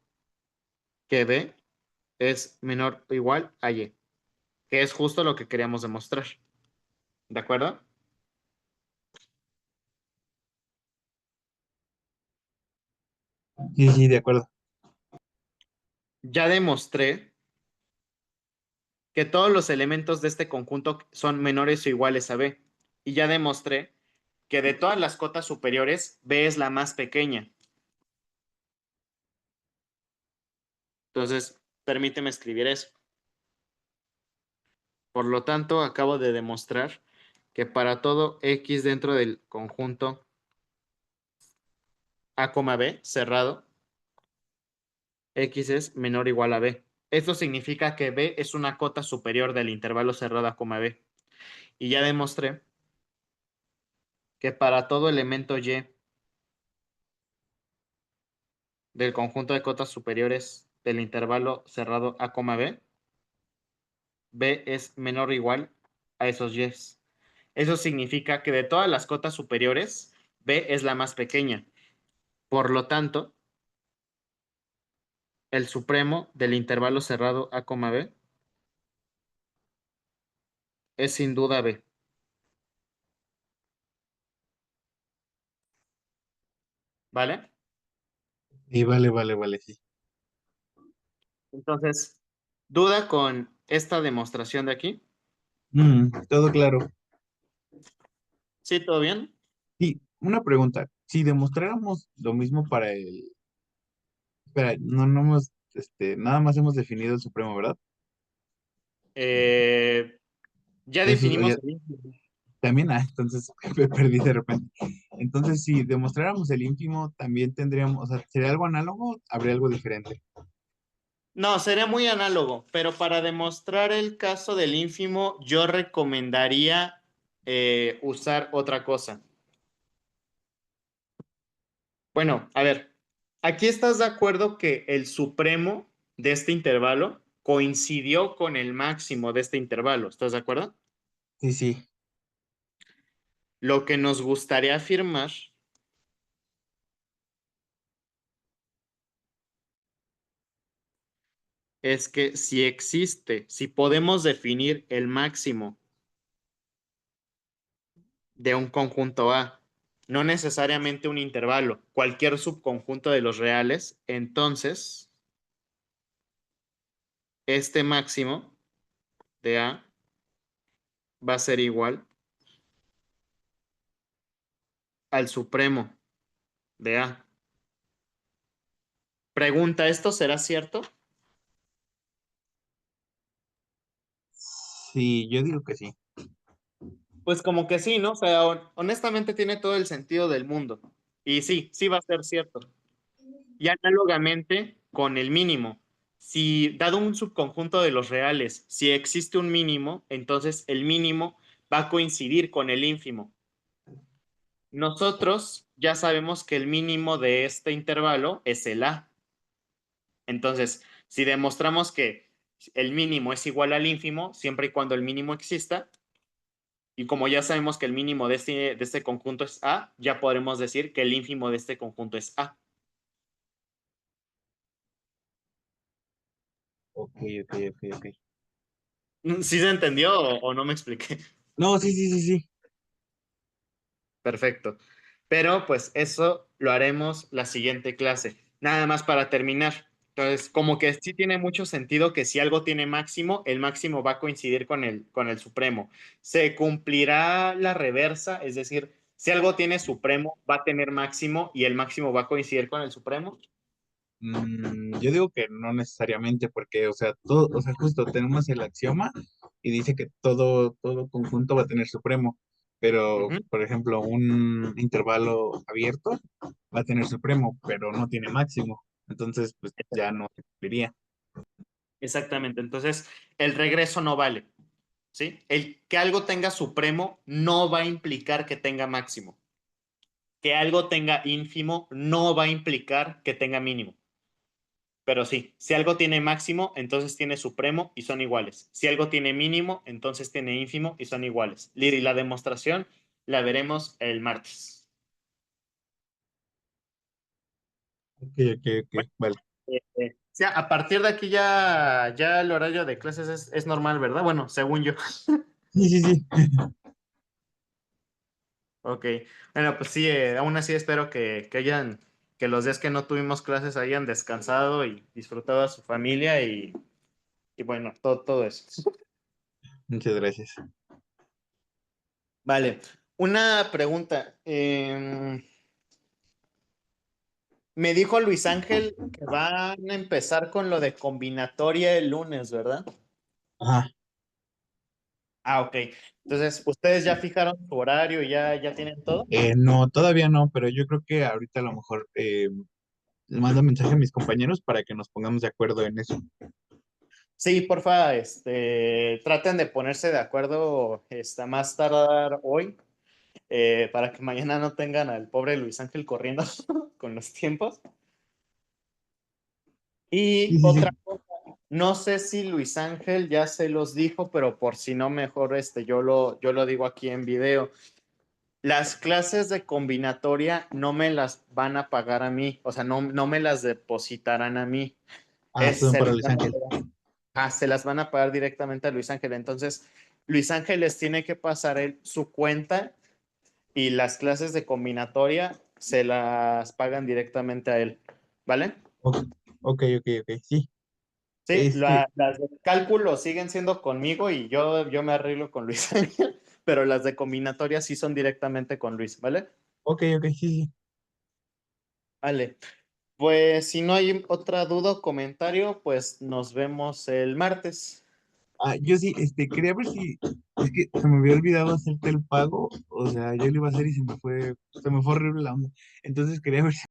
que B es menor o igual a Y, que es justo lo que queríamos demostrar. ¿De acuerdo? Sí, sí, de acuerdo. Ya demostré que todos los elementos de este conjunto son menores o iguales a B. Y ya demostré que de todas las cotas superiores, B es la más pequeña. Entonces, permíteme escribir eso. Por lo tanto, acabo de demostrar que para todo X dentro del conjunto A, B cerrado, X es menor o igual a B. Esto significa que B es una cota superior del intervalo cerrado A, B. Y ya demostré que para todo elemento Y del conjunto de cotas superiores del intervalo cerrado A, B, B es menor o igual a esos Y. Eso significa que de todas las cotas superiores, B es la más pequeña. Por lo tanto, el supremo del intervalo cerrado A, B es sin duda B. ¿Vale? Sí, vale, vale, vale, sí. Entonces, ¿duda con esta demostración de aquí? Todo claro. ¿Sí, todo bien? Sí, una pregunta. Si demostráramos lo mismo para el... Espera, no, no hemos, nada más hemos definido el supremo, ¿verdad? Eh, ya Eso, definimos ya, el ínfimo. también, entonces me perdí de repente. Entonces, si demostráramos el ínfimo, también tendríamos, o sea, ¿sería algo análogo? ¿Habría algo diferente? No, sería muy análogo, pero para demostrar el caso del ínfimo, yo recomendaría usar otra cosa. Bueno, a ver, aquí estás de acuerdo que el supremo de este intervalo coincidió con el máximo de este intervalo, ¿estás de acuerdo? Sí, sí. Lo que nos gustaría afirmar es que si existe, si podemos definir el máximo de un conjunto A, no necesariamente un intervalo, cualquier subconjunto de los reales, entonces este máximo de A va a ser igual al supremo de A. Pregunta, ¿esto será cierto? Sí, yo digo que sí. Pues como que sí, ¿no? O sea, honestamente tiene todo el sentido del mundo. Y sí, sí va a ser cierto. Y análogamente con el mínimo. Si dado un subconjunto de los reales, si existe un mínimo, entonces el mínimo va a coincidir con el ínfimo. Nosotros ya sabemos que el mínimo de este intervalo es el A. Entonces, si demostramos que el mínimo es igual al ínfimo siempre y cuando el mínimo exista. Y como ya sabemos que el mínimo de este conjunto es A, ya podremos decir que el ínfimo de este conjunto es A. Ok, ok, ok, ok. ¿Sí se entendió o no me expliqué? No, sí, sí, sí, sí. Perfecto. Pero pues eso lo haremos la siguiente clase. Nada más para terminar. Entonces, como que sí tiene mucho sentido que si algo tiene máximo, el máximo va a coincidir con el supremo. Se cumplirá la reversa, es decir, si algo tiene supremo, va a tener máximo y el máximo va a coincidir con el supremo. Yo digo que no necesariamente, porque, o sea, todo, o sea, justo tenemos el axioma y dice que todo conjunto va a tener supremo, pero, Ujú. por ejemplo, un intervalo abierto va a tener supremo, pero no tiene máximo. Entonces, pues ya no se cumpliría. Exactamente. Entonces, el regreso no vale, ¿sí? El que algo tenga supremo no va a implicar que tenga máximo. Que algo tenga ínfimo no va a implicar que tenga mínimo. Pero sí, si algo tiene máximo, entonces tiene supremo y son iguales. Si algo tiene mínimo, entonces tiene ínfimo y son iguales. Y la demostración la veremos el martes. Ok, ok, ok, vale. Sí, a partir de aquí ya el horario de clases es normal, ¿verdad? Bueno, según yo. Sí, sí, sí. Ok. Bueno, pues sí, aún así espero que los días que no tuvimos clases hayan descansado y disfrutado a su familia y bueno, todo eso. Muchas gracias. Vale. Una pregunta. Me dijo Luis Ángel que van a empezar con lo de combinatoria el lunes, ¿verdad? Ajá. Ah, ok. Entonces, ¿ustedes ya fijaron su horario y ya tienen todo? No, todavía no, pero yo creo que ahorita a lo mejor le mando mensaje a mis compañeros para que nos pongamos de acuerdo en eso. Sí, porfa, traten de ponerse de acuerdo más tardar hoy para que mañana no tengan al pobre Luis Ángel corriendo con los tiempos. Sí, Y sí, otra sí. cosa, no sé si Luis Ángel ya se los dijo, pero por si no, mejor yo lo digo aquí en video. Las clases de combinatoria no me las van a pagar a mí, o sea, no me las depositarán a mí. Ah, son Se para las Luis van a Ángel. pagar, se las van a pagar directamente a Luis Ángel. Entonces, Luis Ángel les tiene que pasar su cuenta y las clases de combinatoria se las pagan directamente a él. ¿Vale? Ok, ok, ok, ok, sí. Sí, Este, las de cálculo siguen siendo conmigo y yo me arreglo con Luis Ángel, pero las de combinatoria sí son directamente con Luis, ¿vale? ok, ok, sí, sí. Vale. Pues si no hay otra duda o comentario, pues nos vemos el martes. Ah, yo sí, quería ver si, es que se me había olvidado hacerte el pago, o sea, yo lo iba a hacer y se me fue horrible la onda. Entonces quería ver si